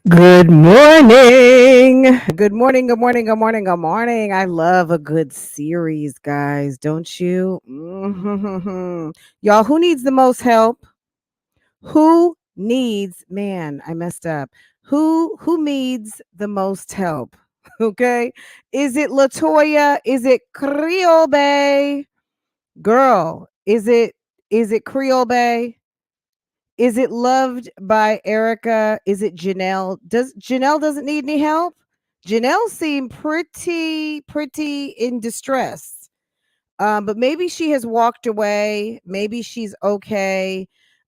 Good morning. Good morning. Good morning. Good morning. Good morning. I love a good series, guys. Don't you? Y'all, who needs the most help? Who needs, man, I messed up. Who needs the most help? Okay. Is it Latoya? Is it Creole Bay? Girl, is it Creole Bay? Is it Loved by Erica? Is it Janelle? Does Janelle doesn't need any help? Janelle seemed pretty in distress. But maybe she has walked away. Maybe she's okay.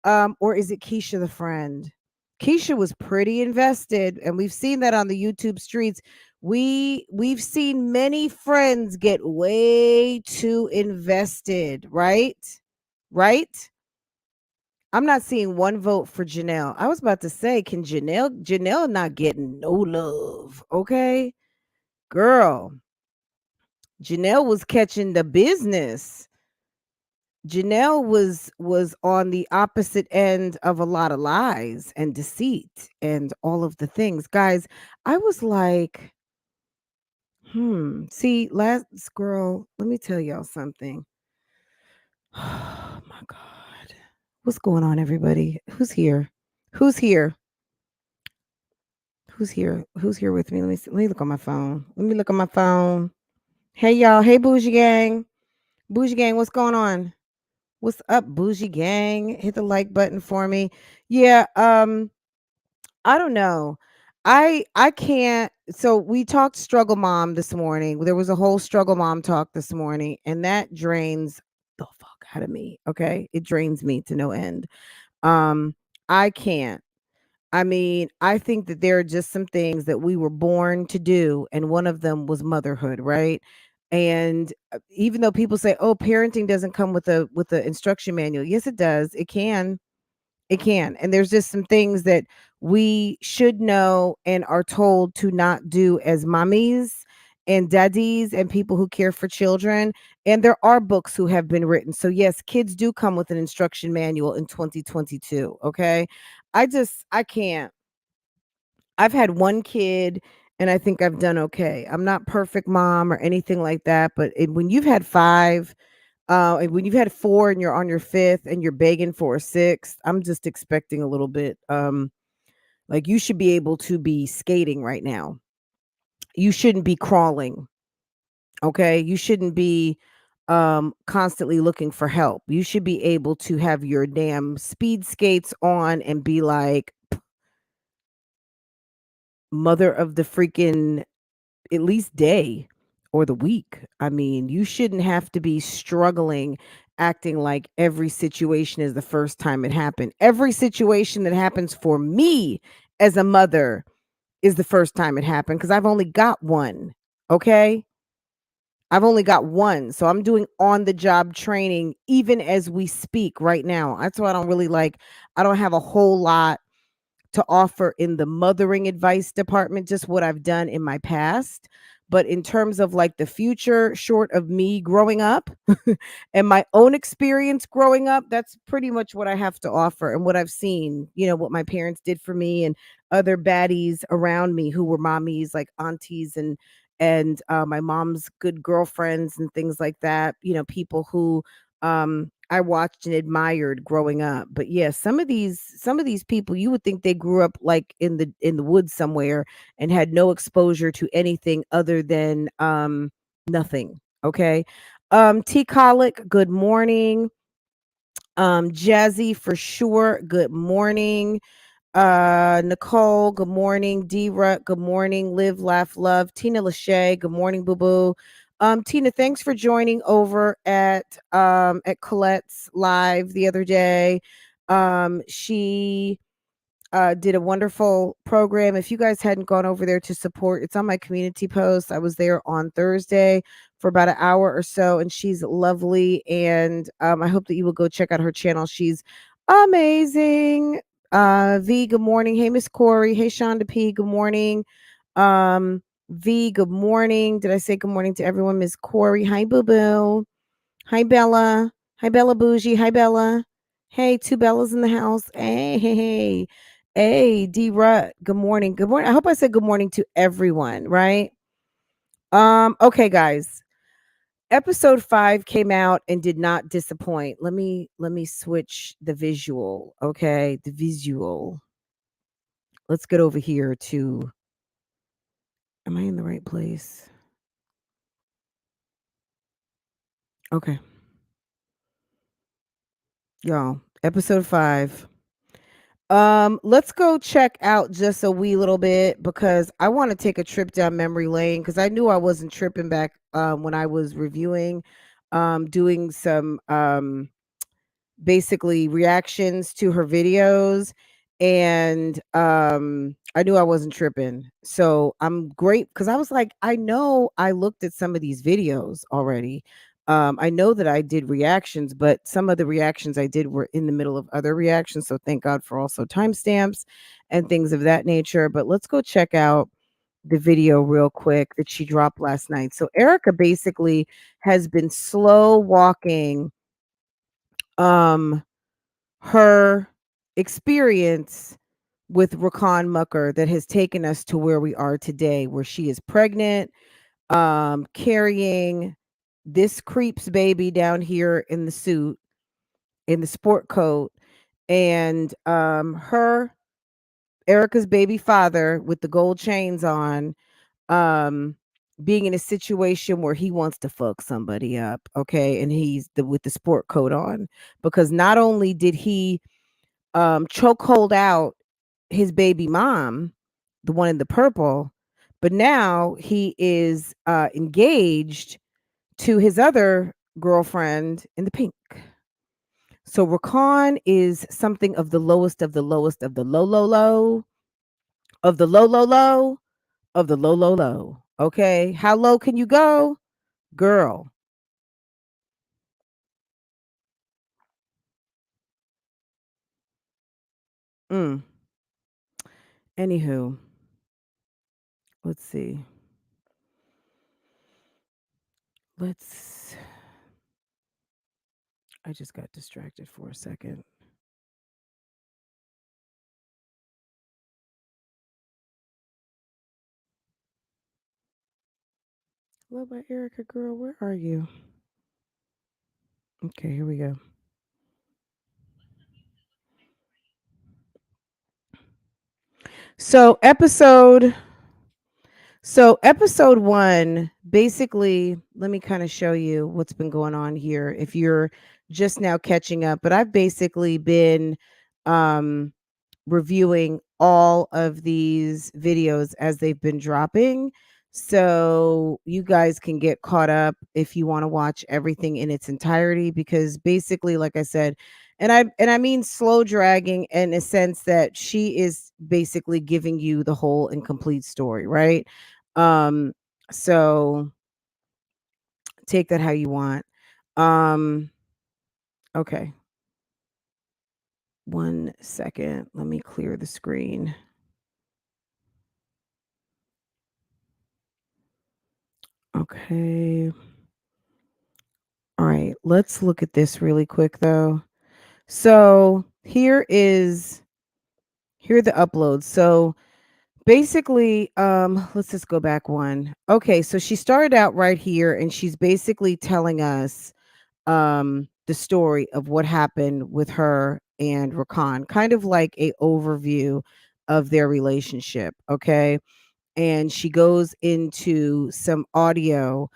Or is it Keisha the friend? Keisha was pretty invested, and we've seen that on the YouTube streets. We've seen many friends get way too invested, right? Right? I'm not seeing one vote for Janelle. I was about to say, can Janelle not getting no love? Okay. Girl, Janelle was catching the business. Janelle was on the opposite end of a lot of lies and deceit and all of the things. Guys, I was like, see, last girl, let me tell y'all something. Oh my God. What's going on, everybody? Who's here? Who's here? Who's here? Who's here with me? Let me see. Let me look on my phone. Let me look on my phone. Hey y'all. Hey Bougie Gang. Bougie Gang, what's going on? What's up, Bougie Gang? Hit the like button for me. Yeah, I don't know. I can't. So we talked struggle mom this morning. There was a whole struggle mom talk this morning, and that drains the fuck out of me. Okay. It drains me to no end. Um, I can't. I mean, I think that there are just some things that we were born to do, and one of them was motherhood, right? And even though people say, "Oh, parenting doesn't come with a instruction manual," yes, it does. It can. It can. And there's just some things that we should know and are told to not do as mommies and daddies and people who care for children. And there are books who have been written. So yes, kids do come with an instruction manual in 2022. Okay. I can't. I've had one kid and I think I've done okay. I'm not perfect mom or anything like that, but when you've had 5, and when you've had 4 and you're on your 5th and you're begging for a 6th, I'm just expecting a little bit, like, you should be able to be skating right now. You shouldn't be crawling, okay? You shouldn't be, constantly looking for help. You should be able to have your damn speed skates on and be like, mother of the freaking at least day or the week. I mean, you shouldn't have to be struggling, acting like every situation is the first time it happened. Every situation that happens for me as a mother is the first time it happened because I've only got one. Okay. I've only got one. So I'm doing on the job training even as we speak right now. That's why I don't really I don't have a whole lot to offer in the mothering advice department, just what I've done in my past. But in terms of like the future, short of me growing up and my own experience growing up, that's pretty much what I have to offer and what I've seen, what my parents did for me and other baddies around me who were mommies, like aunties and my mom's good girlfriends and things like that, people who I watched and admired growing up. But yeah, some of these people you would think they grew up like in the woods somewhere and had no exposure to anything other than nothing. Okay. T Colic, good morning. Jazzy for sure, good morning. Nicole, good morning. D-Rut, good morning. Live, laugh, love. Tina Lachey, good morning, boo boo. Tina, thanks for joining over at Colette's live the other day. She did a wonderful program. If you guys hadn't gone over there to support, it's on my community post. I was there on Thursday for about an hour or so, and she's lovely. And I hope that you will go check out her channel. She's amazing. V, good morning. Hey, Miss Corey. Hey, Shonda P. Good morning. V, good morning. Did I say good morning to everyone? Miss Corey. Hi, boo boo. Hi, Bella. Hi, Bella Bougie. Hi, Bella. Hey, 2 Bellas in the house. Hey, hey, hey. Hey, D Rut. Good morning. Good morning. I hope I said good morning to everyone, right? Okay, guys. Episode 5 came out and did not disappoint. Let me switch the visual, okay? The visual. Let's get over here to am I in the right place? Okay. Y'all, episode 5. Let's go check out just a wee little bit because I want to take a trip down memory lane because I knew I wasn't tripping back when I was reviewing, doing some basically reactions to her videos, and I knew I wasn't tripping. So I'm great because I was like, I know I looked at some of these videos already. I know that I did reactions, but some of the reactions I did were in the middle of other reactions. So thank God for also timestamps and things of that nature. But let's go check out the video real quick that she dropped last night. So Erica basically has been slow walking um her experience with Rakan Mucker that has taken us to where we are today, where she is pregnant, carrying this creeps baby down here in the suit, in the sport coat, and her Erica's baby father with the gold chains on, um being in a situation where he wants to fuck somebody up, okay, and he's with the sport coat on because not only did he chokehold out his baby mom, the one in the purple, but now he is engaged to his other girlfriend in the pink. So Rakan is something of the lowest of the lowest of the low, low, low, of the low, low, low, of the low, low, low. Okay. How low can you go? Girl. Mm. Anywho, let's see. Let's I just got distracted for a second. Love by Erica, girl, where are you? Okay, here we go. So episode one, basically, let me kind of show you what's been going on here if you're just now catching up. But I've basically been um reviewing all of these videos as they've been dropping. So you guys can get caught up if you want to watch everything in its entirety, because basically, like I said, and I mean slow dragging in a sense that she is basically giving you the whole and complete story, right? Um so take that how you want. Um okay. 1 second. Let me clear the screen. Okay. All right, let's look at this really quick though. So here are the uploads. So basically, let's just go back one. Okay, so she started out right here and she's basically telling us the story of what happened with her and Rakan, kind of like a overview of their relationship. Okay. And she goes into some audio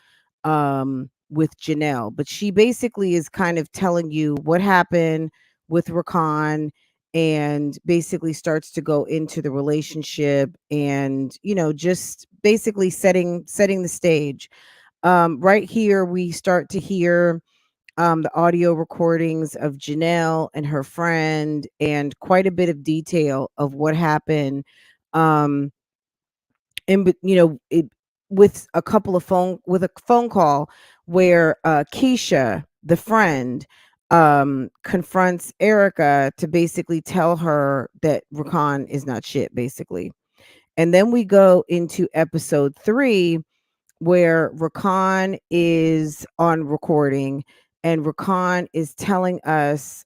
with Janelle, but she basically is kind of telling you what happened with Rakan, and basically starts to go into the relationship and just basically setting the stage. Right here we start to hear the audio recordings of Janelle and her friend, and quite a bit of detail of what happened. Um, it with a couple of with a phone call where Keisha, the friend, confronts Erica to basically tell her that Rakan is not shit, basically. And then we go into episode 3 where Rakan is on recording, and Rakan is telling us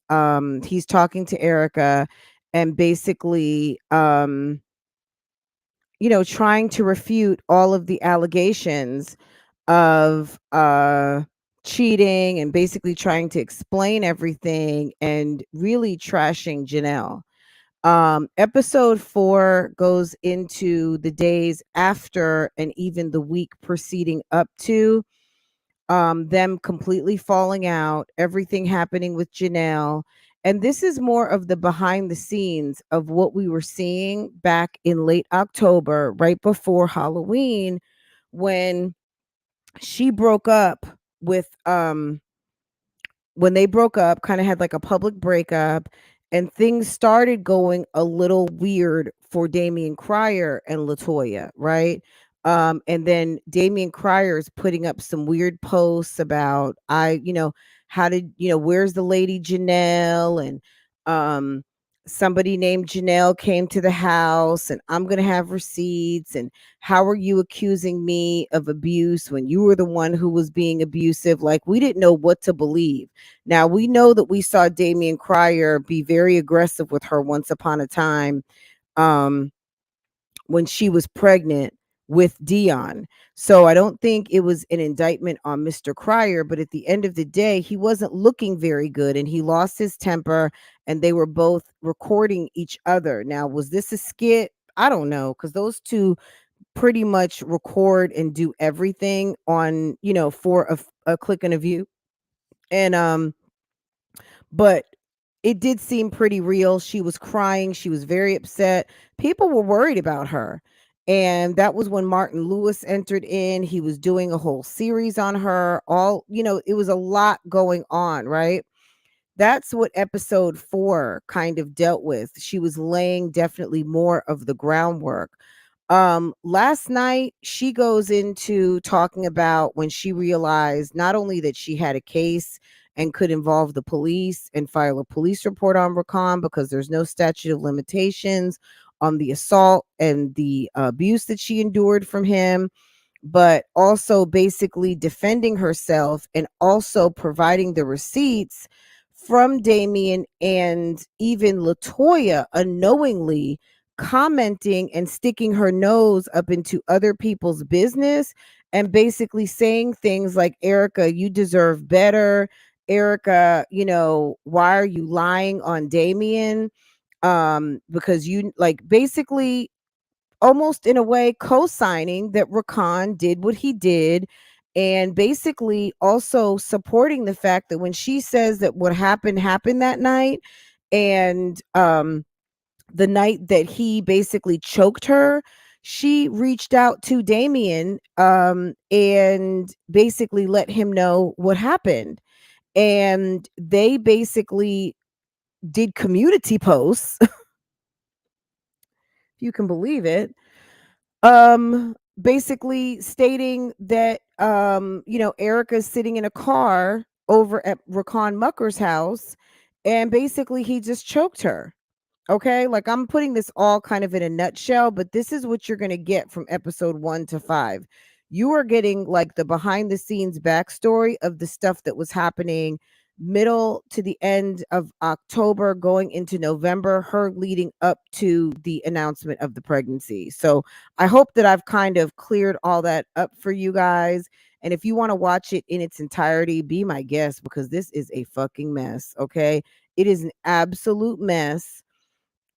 he's talking to Erica, and basically trying to refute all of the allegations of cheating, and basically trying to explain everything and really trashing Janelle. Episode 4 goes into the days after and even the week preceding up to them completely falling out, everything happening with Janelle. And this is more of the behind the scenes of what we were seeing back in late October, right before Halloween, when she broke up with when they broke up, kind of had like a public breakup, and things started going a little weird for Damian Cryer and Latoya, right? And then Damian Cryer is putting up some weird posts about how did where's the lady Janelle, and um somebody named Janelle came to the house and I'm gonna have receipts, and how are you accusing me of abuse when you were the one who was being abusive? Like, we didn't know what to believe. Now, we know that we saw Damian Cryer be very aggressive with her once upon a time, um, when she was pregnant with Dion. So I don't think it was an indictment on Mr. Cryer, but at the end of the day, he wasn't looking very good and he lost his temper, and they were both recording each other. Now, was this a skit? I don't know, because those two pretty much record and do everything on, for a click and a view. And but it did seem pretty real. She was crying, she was very upset. People were worried about her. And that was when Martin Lewis entered in. He was doing a whole series on her. It was a lot going on, right? That's what episode 4 kind of dealt with. She was laying definitely more of the groundwork. Last night she goes into talking about when she realized not only that she had a case and could involve the police and file a police report on Rakan, because there's no statute of limitations on the assault and the abuse that she endured from him, but also basically defending herself and also providing the receipts from Damien, and even Latoya unknowingly commenting and sticking her nose up into other people's business and basically saying things like, Erica, you deserve better. Erica, why are you lying on Damien? Because you, like, basically almost in a way co-signing that Rakan did what he did, and basically also supporting the fact that when she says that what happened that night, and the night that he basically choked her, she reached out to Damien and basically let him know what happened. And they basically did community posts, if you can believe it, basically stating that Erica's sitting in a car over at Rakan Mucker's house, and basically he just choked her. Okay, like, I'm putting this all kind of in a nutshell, but this is what you're going to get from episode 1 to 5. You are getting like the behind the scenes backstory of the stuff that was happening middle to the end of October going into November, her leading up to the announcement of the pregnancy. So I hope that I've kind of cleared all that up for you guys. And if you want to watch it in its entirety, be my guest, because this is a fucking mess. Okay, it is an absolute mess.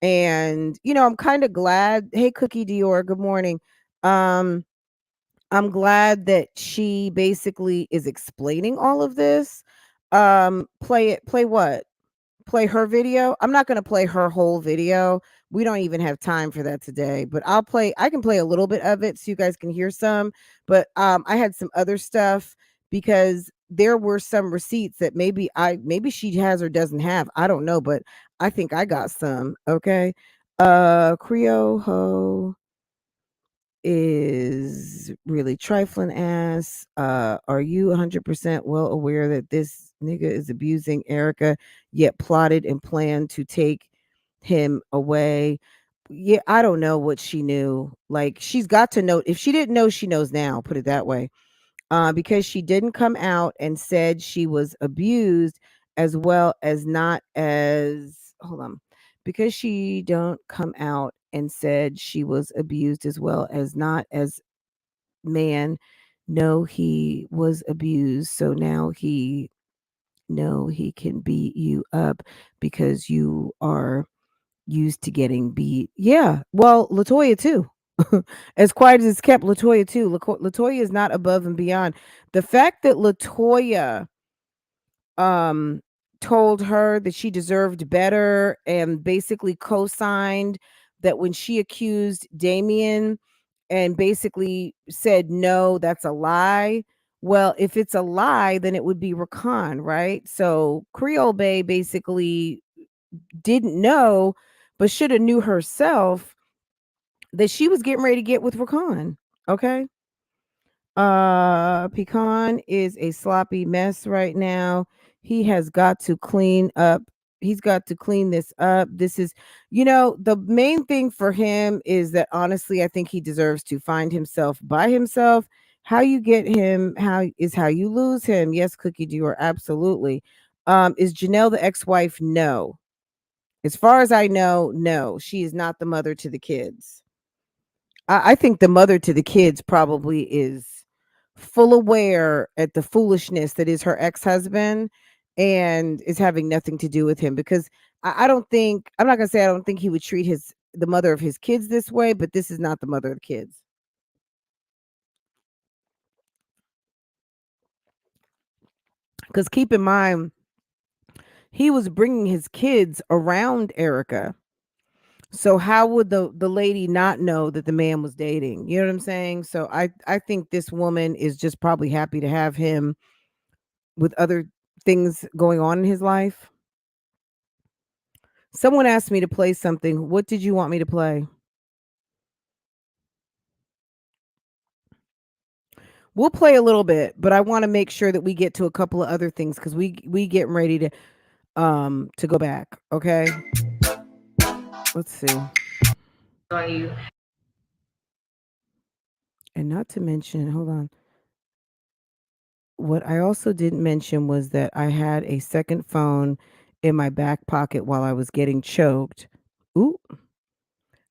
And I'm kind of glad. Hey, Cookie Dior, good morning. um I'm glad that she basically is explaining all of this. Play what? Play her video. I'm not going to play her whole video. We don't even have time for that today, but I can play a little bit of it so you guys can hear some. But I had some other stuff because there were some receipts that maybe she has or doesn't have. I don't know, but I think I got some. Okay. Creole Ho is really trifling ass. Are you 100% well aware that this nigga is abusing Erica, yet plotted and planned to take him away? Yeah, I don't know what she knew. Like, she's got to know. If she didn't know, she knows now, put it that way. Because she didn't come out and said she was abused, as well as not as, hold on, because she don't come out and said she was abused, as well as not as, man, no, he was abused, so now he can beat you up because you are used to getting beat. Yeah, well, Latoya too. As quiet as it's kept, Latoya too. Latoya is not above and beyond. The fact that Latoya um told her that she deserved better, and basically co-signed that when she accused Damien, and basically said, no, that's a lie. Well, if it's a lie, then it would be Rakan, right? So Creole Bay basically didn't know, but should have knew herself that she was getting ready to get with Rakan. Okay. Pecan is a sloppy mess right now. He has got to clean up. He's got to clean this up. This is, the main thing for him is that, honestly, I think he deserves to find himself by himself. How you get him, how you lose him. Yes, Cookie Doer, absolutely. Is Janelle the ex-wife? No. As far as I know, no, she is not the mother to the kids. I think the mother to the kids probably is full aware at the foolishness that is her ex-husband, and is having nothing to do with him, because I don't think, I'm not gonna say I don't think he would treat the mother of his kids this way, but this is not the mother of the kids. Because keep in mind, he was bringing his kids around Erica. So how would the lady not know that the man was dating? You know what I'm saying? So I think this woman is just probably happy to have him with other things going on in his life. Someone asked me to play something. What did you want me to play? We'll play a little bit, but I want to make sure that we get to a couple of other things, because we getting ready to go back. Okay. Let's see. And not to mention, hold on. What I also didn't mention was that I had a second phone in my back pocket while I was getting choked. Ooh,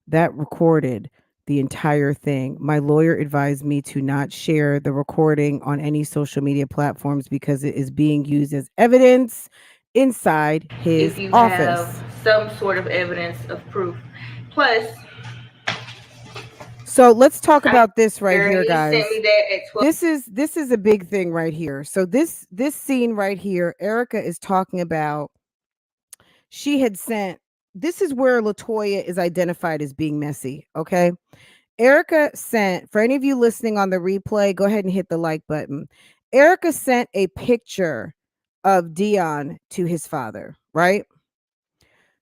that recorded. the entire thing. My lawyer advised me to not share the recording on any social media platforms because it is being used as evidence inside if his you have office. some sort of evidence of proof. Plus, So let's talk I about this right here, he sent guys. me that at 12. This is a big thing right here. So this scene right here, Erica is talking about. She had sent. This is where Latoya is identified as being messy. Okay, Erica sent. For any of you listening on the replay, go ahead and hit the like button. Erica sent a picture of Dion to his father, right?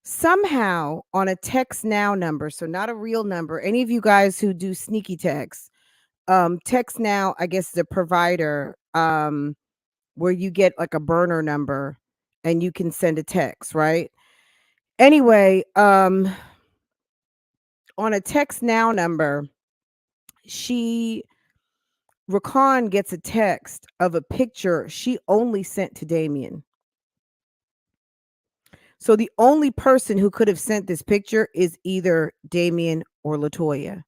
Somehow on a text now number, so not a real number. Any of you guys who do sneaky text, text now, I guess the provider, where you get like a burner number and you can send a text, right? Anyway, on a text now number, she Rakan gets a text of a picture she only sent to Damien. So the only person who could have sent this picture is either Damien or Latoya.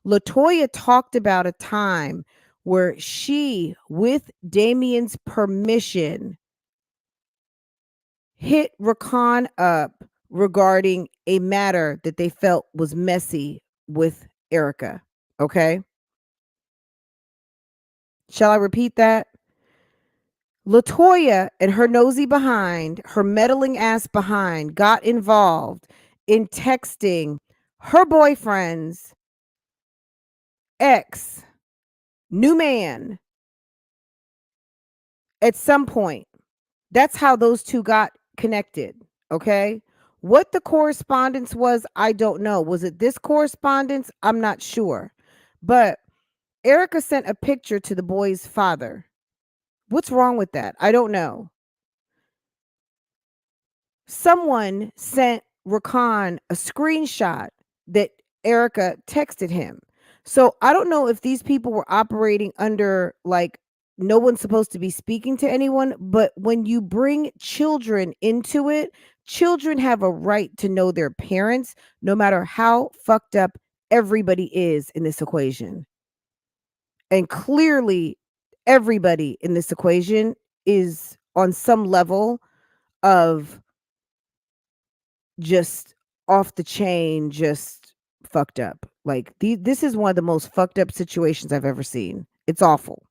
Latoya talked about a time where she, with Damien's permission, hit Rakan up regarding a matter that they felt was messy with Erica. Okay. Shall I repeat that? Latoya and her nosy behind, her meddling ass behind, got involved in texting her boyfriend's ex, new man, at some point. That's how those two got connected. Okay. What the correspondence was, I don't know. Was it this correspondence? I'm not sure. But Erica sent a picture to the boy's father. What's wrong with that? I don't know. Someone sent Rakan a screenshot that Erica texted him. So I don't know if these people were operating under like no one's supposed to be speaking to anyone, but when you bring children into it, children have a right to know their parents, no matter how fucked up everybody is in this equation. And clearly, everybody in this equation is on some level of just off the chain, just fucked up. Like this is one of the most fucked up situations I've ever seen. It's awful.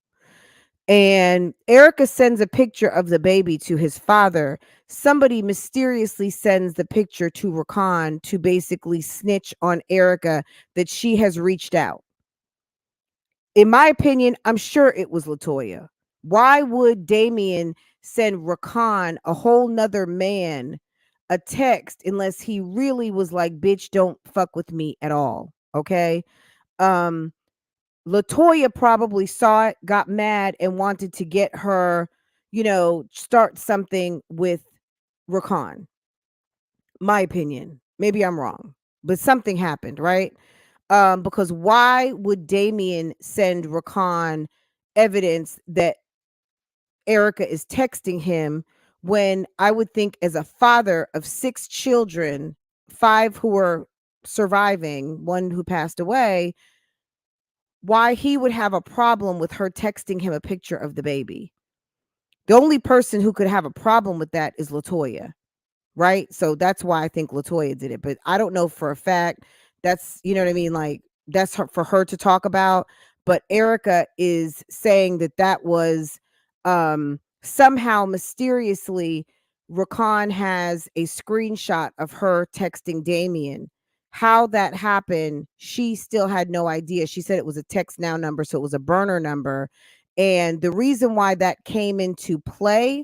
And Erica sends a picture of the baby to his father. Somebody mysteriously sends the picture to Rakan to basically snitch on Erica that she has reached out. In my opinion, I'm sure it was Latoya. Why would Damien send Rakan, a whole nother man, a text unless he really was like, bitch, don't fuck with me at all? Okay. Um, Latoya probably saw it, got mad, and wanted to get her, start something with Rakan. My opinion. Maybe I'm wrong, but something happened, right? Because why would Damien send Rakan evidence that Erica is texting him when I would think, as a father of 6 children, 5 who are surviving, 1 who passed away, why he would have a problem with her texting him a picture of the baby? The only person who could have a problem with that is Latoya. Right? So that's why I think Latoya did it, but I don't know for a fact. That's, you know what I mean? Like that's for her to talk about. But Erica is saying that that was somehow mysteriously Rakan has a screenshot of her texting Damien. How that happened, she still had no idea. She said it was a text now number, so it was a burner number. And the reason why that came into play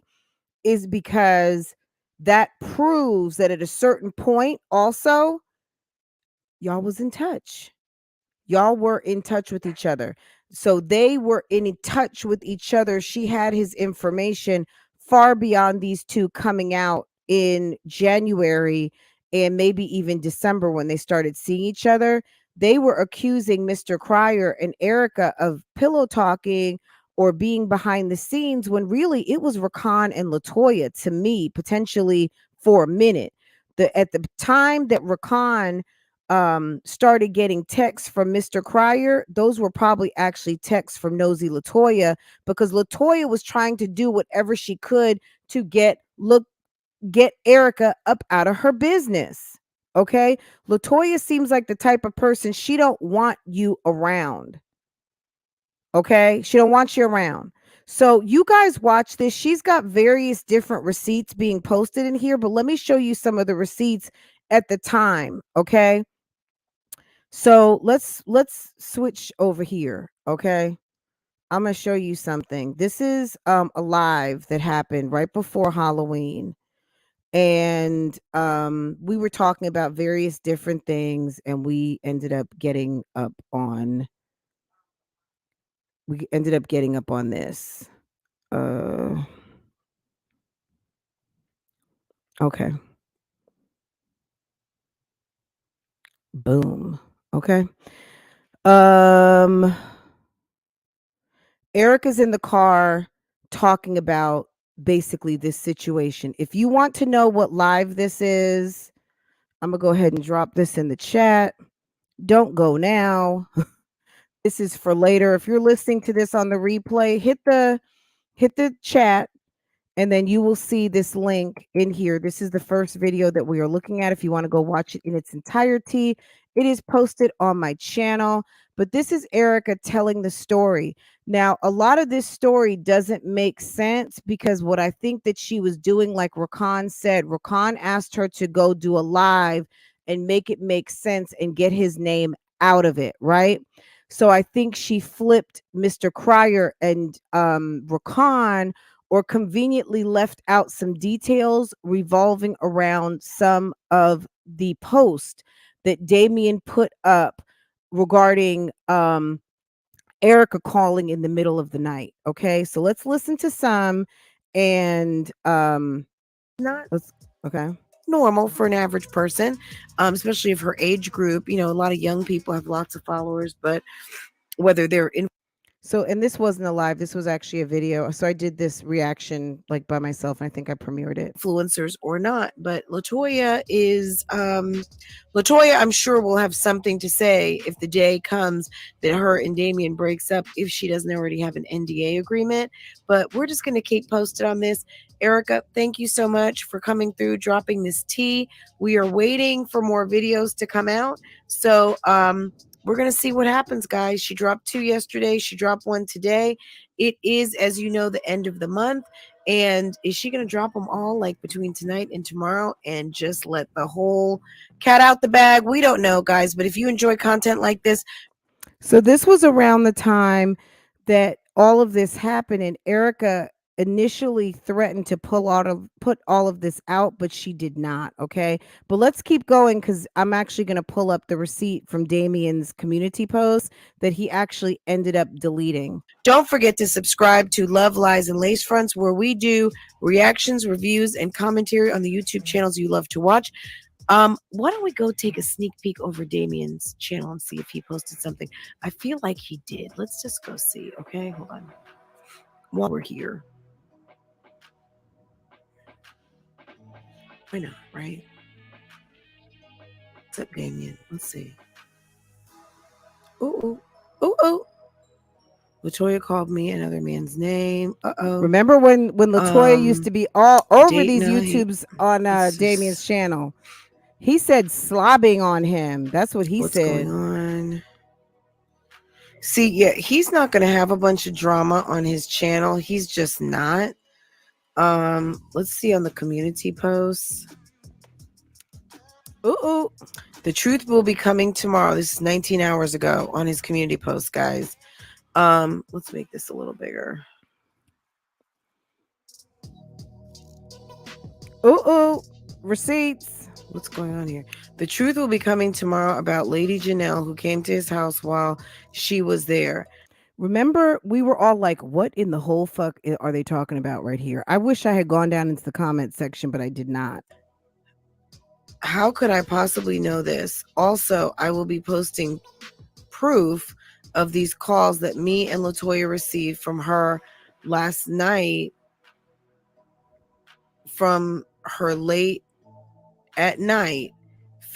is because that proves that at a certain point also y'all was in touch. Y'all were in touch with each other. So they were in touch with each other. She had his information far beyond these two coming out in January and maybe even December when they started seeing each other. They were accusing Mr. Cryer and Erica of pillow talking or being behind the scenes when really it was Rakan and Latoya, to me, potentially for a minute. At the time that Rakan started getting texts from Mr. Cryer, those were probably actually texts from Nosy Latoya, because Latoya was trying to do whatever she could to get Erica up out of her business. Okay? Latoya seems like the type of person, she don't want you around. Okay? She don't want you around. So you guys watch this. She's got various different receipts being posted in here, but let me show you some of the receipts at the time, okay? So let's switch over here, okay? I'm going to show you something. This is a live that happened right before Halloween. And we were talking about various different things, and we ended up getting up on this. Okay. Boom. Okay. Erica's in the car talking about basically this situation. If you want to know what live this is, I'm going to go ahead and drop this in the chat. Don't go now. This is for later. If you're listening to this on the replay, hit the chat, and then you will see this link in here. This is the first video that we are looking at. If you want to go watch it in its entirety, it is posted on my channel. But this is Erica telling the story. Now, a lot of this story doesn't make sense, because what I think that she was doing, like Rakan said, Rakan asked her to go do a live and make it make sense and get his name out of it, right? So I think she flipped Mr. Cryer and Rakan, or conveniently left out some details revolving around some of the posts that Damien put up regarding Erica calling in the middle of the night. Okay, so let's listen to some, and let's okay. Normal for an average person, especially of her age group. You know, a lot of young people have lots of followers, but whether they're in So, and this wasn't a live, this was actually a video. So I did this reaction like by myself, and I think I premiered it. influencers or not, but Latoya is Latoya, I'm sure, will have something to say if the day comes that her and Damien breaks up, if she doesn't already have an NDA agreement. But we're just going to keep posted on this. Erica, thank you so much for coming through, dropping this tea. We are waiting for more videos to come out, so we're going to see what happens, guys. She dropped 2 yesterday. She dropped 1 today. It is, as you know, the end of the month. And is she going to drop them all like between tonight and tomorrow and just let the whole cat out the bag? We don't know, guys. But if you enjoy content like this. So this was around the time that all of this happened, and Erica initially threatened to put all of this out, but she did not. Okay, but let's keep going, because I'm actually going to pull up the receipt from Damien's community post that he actually ended up deleting. Don't forget to subscribe to Love, Lies, and Lacefronts, where we do reactions, reviews, and commentary on the YouTube channels you love to watch. Why don't we go take a sneak peek over Damien's channel and see if he posted something? I feel like he did. Let's just go see. Okay, hold on. While we're here. Why not, right? What's up, Damien? Let's see. Ooh, ooh, ooh, ooh. Latoya called me another man's name. Uh-oh. Remember when Latoya used to be all over these night. YouTubes on Damien's channel? He said slobbing on him. That's what he said. What's going on? See, yeah, he's not going to have a bunch of drama on his channel. He's just not. Let's see on the community posts. Ooh. The truth will be coming tomorrow. This is 19 hours ago on his community post, guys. Let's make this a little bigger. Ooh. Receipts. What's going on here? The truth will be coming tomorrow about Lady Janelle, who came to his house while she was there. Remember, we were all like, what in the whole fuck are they talking about right here? I wish I had gone down into the comment section, but I did not. How could I possibly know this? Also, I will be posting proof of these calls that me and Latoya received from her last night, from her late at night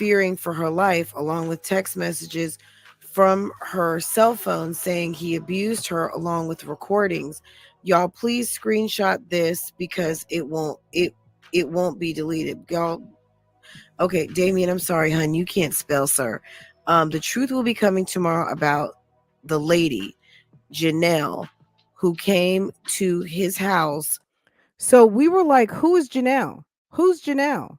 fearing for her life, along with text messages from her cell phone saying he abused her, along with recordings. Y'all, please screenshot this because it won't be deleted. Y'all, okay, Damien, I'm sorry, hun, you can't spell, sir. The truth will be coming tomorrow about the lady, Janelle, who came to his house. So we were like, who is Janelle? Who's Janelle?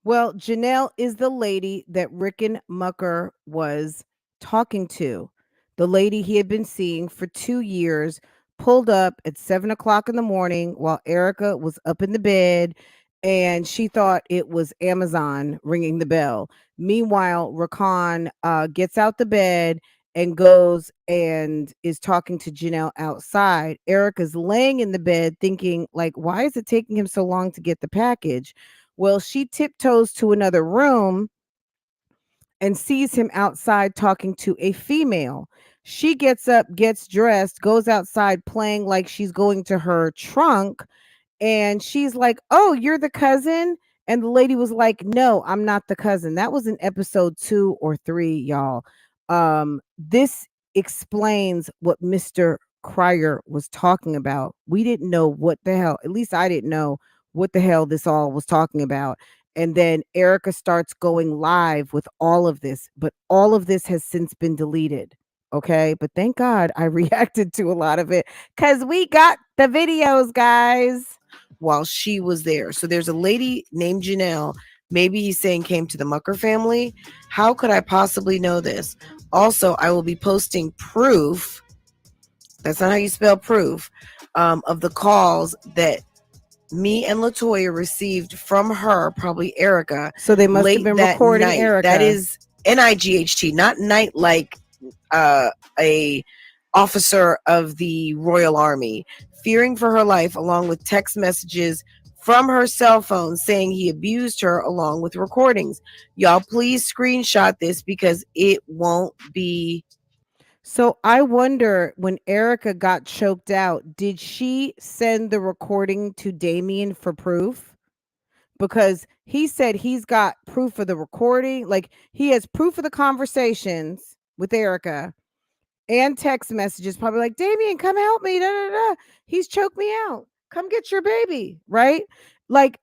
Well, Janelle is the lady that Rickon Mucker was talking to. The lady he had been seeing for 2 years, pulled up at 7 o'clock in the morning while Erica was up in the bed, and she thought it was Amazon ringing the bell. Meanwhile, Rakan gets out the bed and goes and is talking to Janelle outside. Erica's laying in the bed thinking, like, why is it taking him so long to get the package? Well, she tiptoes to another room and sees him outside talking to a female. She gets up, gets dressed, goes outside playing like she's going to her trunk, and she's like, "Oh, you're the cousin?" And the lady was like, "No, I'm not the cousin." That was in episode 2 or 3, y'all. This explains what Mr. Cryer was talking about. We didn't know what the hell, at least I didn't know what the hell this all was talking about. And then Erica starts going live with all of this, but all of this has since been deleted. Okay. But thank God I reacted to a lot of it because we got the videos, guys. While she was there. So there's a lady named Janelle. Maybe he's saying came to the Mucker family. How could I possibly know this? Also, I will be posting proof. That's not how you spell proof. Of the calls that me and Latoya received from her, probably Erica. So they must late have been that recording night. Erica. That is NIGHT, not night like a officer of the Royal Army, fearing for her life, along with text messages from her cell phone saying he abused her, along with recordings. Y'all, please screenshot this because it won't be. So I wonder, when Erica got choked out, did she send the recording to Damien for proof? Because he said he's got proof of the recording. Like, he has proof of the conversations with Erica and text messages, probably like, "Damien, come help me. Da, da, da. He's choked me out. Come get your baby." Right? Like,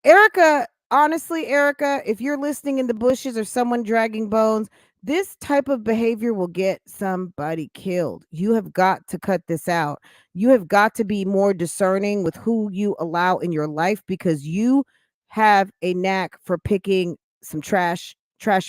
Erica, honestly, Erica, if you're listening in the bushes or someone dragging bones, this type of behavior will get somebody killed. You have got to cut this out. You have got to be more discerning with who you allow in your life, because you have a knack for picking some trash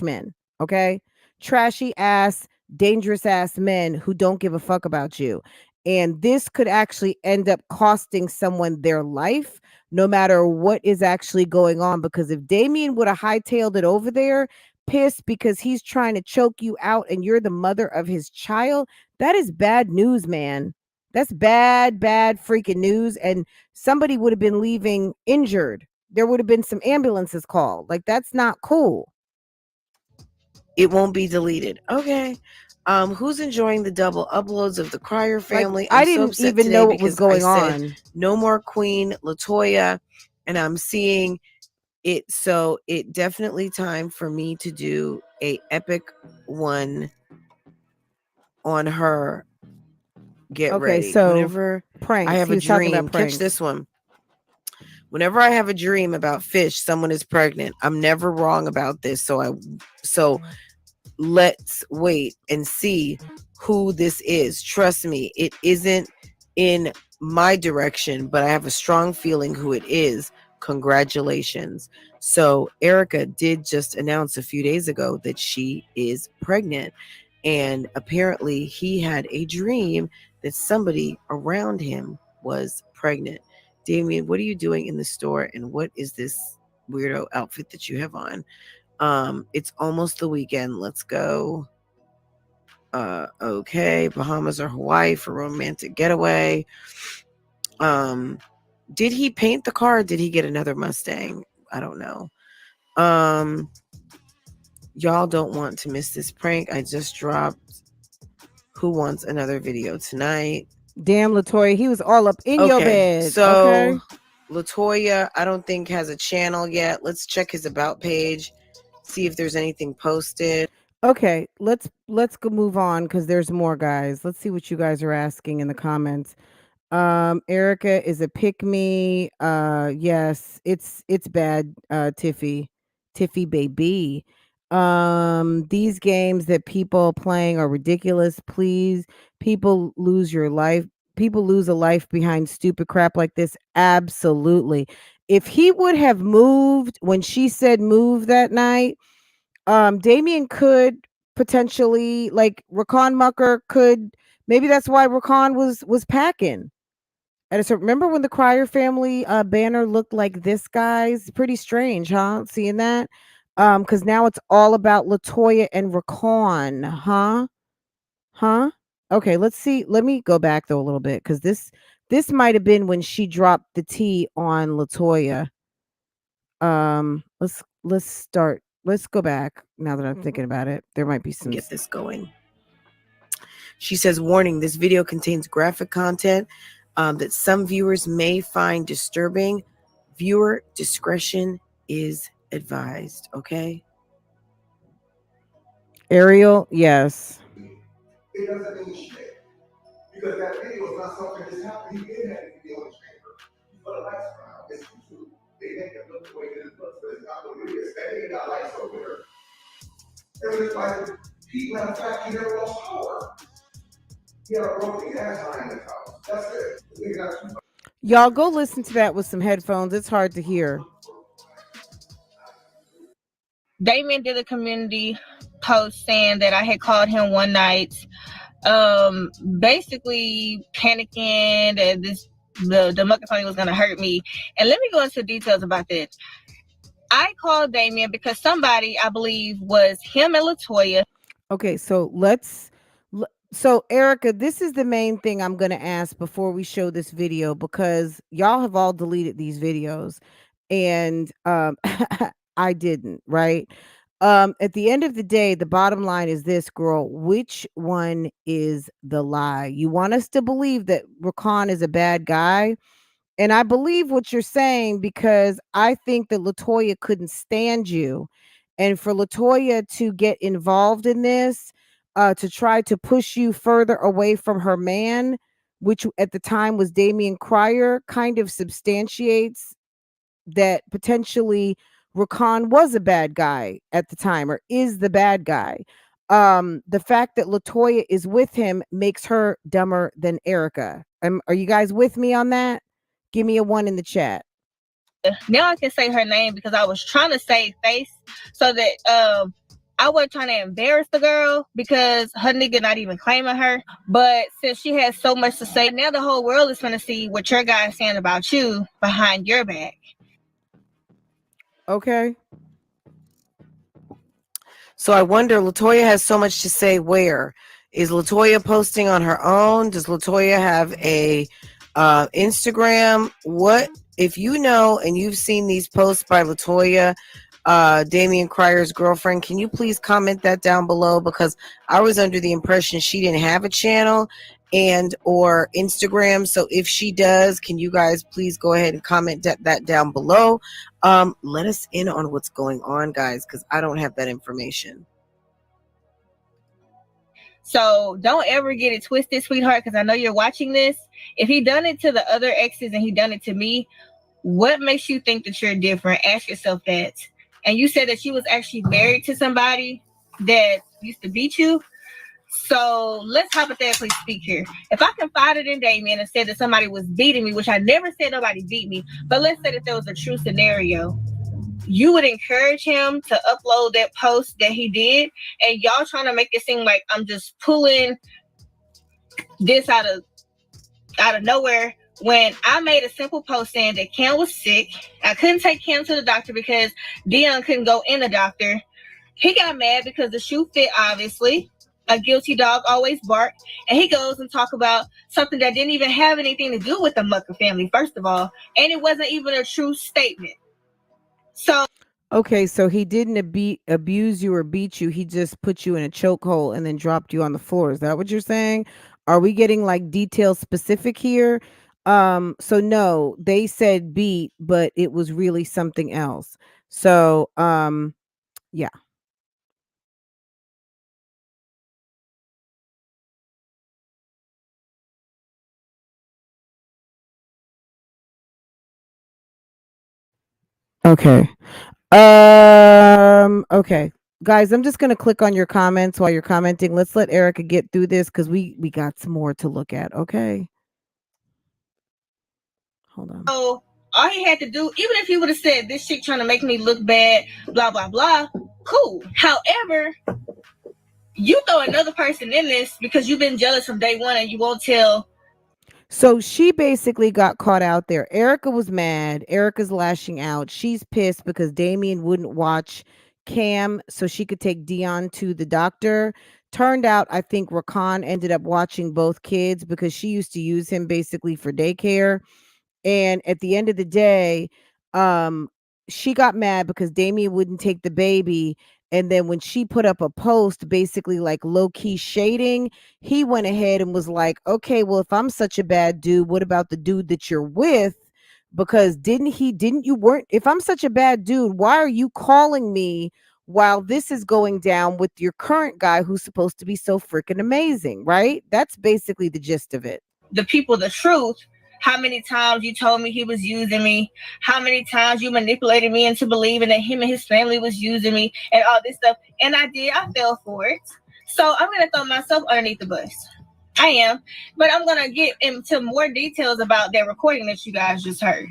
men, okay? Trashy ass, dangerous ass men who don't give a fuck about you. And this could actually end up costing someone their life, no matter what is actually going on. Because if Damien would have hightailed it over there, pissed because he's trying to choke you out and you're the mother of his child, that is bad news, man. That's bad freaking news. And somebody would have been leaving injured. There would have been some ambulances called. Like, that's not cool. It won't be deleted. Okay. Who's enjoying the double uploads of the Cryer family? Like, I didn't even know what was going on. No more Queen Latoya, and I'm seeing it. So it definitely time for me to do a epic one on her. Get ready. So whenever pranks. I have a dream, catch this one. Whenever I have a dream about fish, someone is pregnant. I'm never wrong about this. So let's wait and see who this is. Trust me, it isn't in my direction, but I have a strong feeling who it is. Congratulations. So Erica did just announce a few days ago that she is pregnant, and apparently he had a dream that somebody around him was pregnant. Damien, what are you doing in the store, and what is this weirdo outfit that you have on? It's almost the weekend. Let's go. Okay, Bahamas or Hawaii for romantic getaway. Did he paint the car, or did he get another Mustang? I don't know. Y'all don't want to miss this prank. I just dropped Who Wants Another Video Tonight. Damn, Latoya, he was all up in your bed. So okay. Latoya, I don't think has a channel yet. Let's check his about page. see if there's anything posted. Okay, let's go move on because there's more, guys. Let's see what you guys are asking in the comments. Erica is a pick me. Yes, it's bad, Tiffy baby. These games that people playing are ridiculous. Please, people lose your life. People lose a life behind stupid crap like this. Absolutely. If he would have moved when she said move that night, Damien could potentially, like, Rakan Mucker could, maybe that's why Rakan was packing. And so remember when the Crier family banner looked like this, guys? Pretty strange, huh? Seeing that? Because now it's all about Latoya and Rakan, huh? Huh? Okay, let's see. Let me go back though a little bit because this might have been when she dropped the T on Latoya. Let's start. Let's go back now that I'm thinking about it. There might be some. Get this going. She says, warning, this video contains graphic content that some viewers may find disturbing. Viewer discretion is advised, okay? Ariel, yes. It doesn't mean shit. Because that video is not something that's happening. He did have a video in the chamber. He's for the lights around. It's YouTube. They make him look the way that it looks, but it's not what it is. That nigga got lights over there. And it's like, he, matter of fact, he never lost power. He had a broken gas line in his house. That's it. The nigga got two. Y'all go listen to that with some headphones. It's hard to hear. Damien did a community post saying that I had called him one night, basically panicking that the mucker family was gonna hurt me. And let me go into details about that. I called Damien because somebody, I believe, was him and Latoya. Okay, so so Erica, this is the main thing I'm going to ask before we show this video, because y'all have all deleted these videos and I didn't, right? At the end of the day, the bottom line is this, girl: which one is the lie? You want us to believe that Rakan is a bad guy, and I believe what you're saying because I think that Latoya couldn't stand you. And for Latoya to get involved in this, to try to push you further away from her man, which at the time was Damien Crier, kind of substantiates that potentially Rakan was a bad guy at the time, or is the bad guy. The fact that Latoya is with him makes her dumber than Erica. Are you guys with me on that? Give me a 1 in the chat. Now I can say her name because I was trying to save face so that I wasn't trying to embarrass the girl because her nigga not even claiming her. But since she has so much to say, now the whole world is going to see what your guy is saying about you behind your back. Okay. So I wonder, Latoya has so much to say. Where is Latoya posting on her own? Does Latoya have a Instagram? What, if you know and you've seen these posts by Latoya, Damien Crier's girlfriend, can you please comment that down below? Because I was under the impression she didn't have a channel and or Instagram. So if she does, can you guys please go ahead and comment that down below? Let us in on what's going on, guys, because I don't have that information. So don't ever get it twisted, sweetheart, because I know you're watching this. If he done it to the other exes and he done it to me, what makes you think that you're different? Ask yourself that. And you said that she was actually married to somebody that used to beat you. So let's hypothetically speak here. If I confided in Damien and said that somebody was beating me, which I never said nobody beat me, but let's say that there was a true scenario, you would encourage him to upload that post that he did, and y'all trying to make it seem like I'm just pulling this out of nowhere, when I made a simple post saying that Cam was sick. I couldn't take Cam to the doctor because Dion couldn't go in the doctor. He got mad because the shoe fit, obviously. A guilty dog always bark. And he goes and talk about something that didn't even have anything to do with the Mucker family, first of all. And it wasn't even a true statement. So Okay, so he didn't abuse you or beat you. He just put you in a chokehold and then dropped you on the floor. Is that what you're saying? Are we getting like detail specific here? So no, they said beat, but it was really something else. So Yeah. Okay. Okay. Guys, I'm just gonna click on your comments while you're commenting. Let's let Erica get through this because we got some more to look at. Okay. Hold on. So all he had to do, even if he would have said this shit trying to make me look bad, blah blah blah, cool. However, you throw another person in this because you've been jealous from day one and you won't tell. So she basically got caught out there. Erica was mad. Erica's lashing out. She's pissed because Damien wouldn't watch Cam so she could take Dion to the doctor. Turned out, I think Rakan ended up watching both kids because she used to use him basically for daycare. And at the end of the day, um, she got mad because Damien wouldn't take the baby. And then when she put up a post, basically like low key shading, he went ahead and was like, okay, well, if I'm such a bad dude, what about the dude that you're with? Because didn't you weren't, if I'm such a bad dude, why are you calling me while this is going down with your current guy who's supposed to be so freaking amazing, right? That's basically the gist of it. The people the truth. How many times you told me he was using me? How many times you manipulated me into believing that him and his family was using me and all this stuff? And I did. I fell for it. So I'm gonna throw myself underneath the bus. I am, but I'm gonna get into more details about that recording that you guys just heard.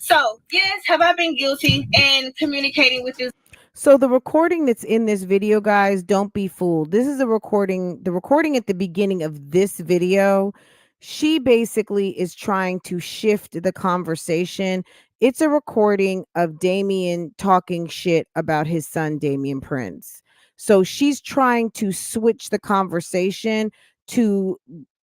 So yes, have I been guilty in communicating with this? So the recording that's in this video, guys, don't be fooled. This is a recording, the recording at the beginning of this video. She basically is trying to shift the conversation. It's a recording of Damien talking shit about his son, Damien Prince. So she's trying to switch the conversation to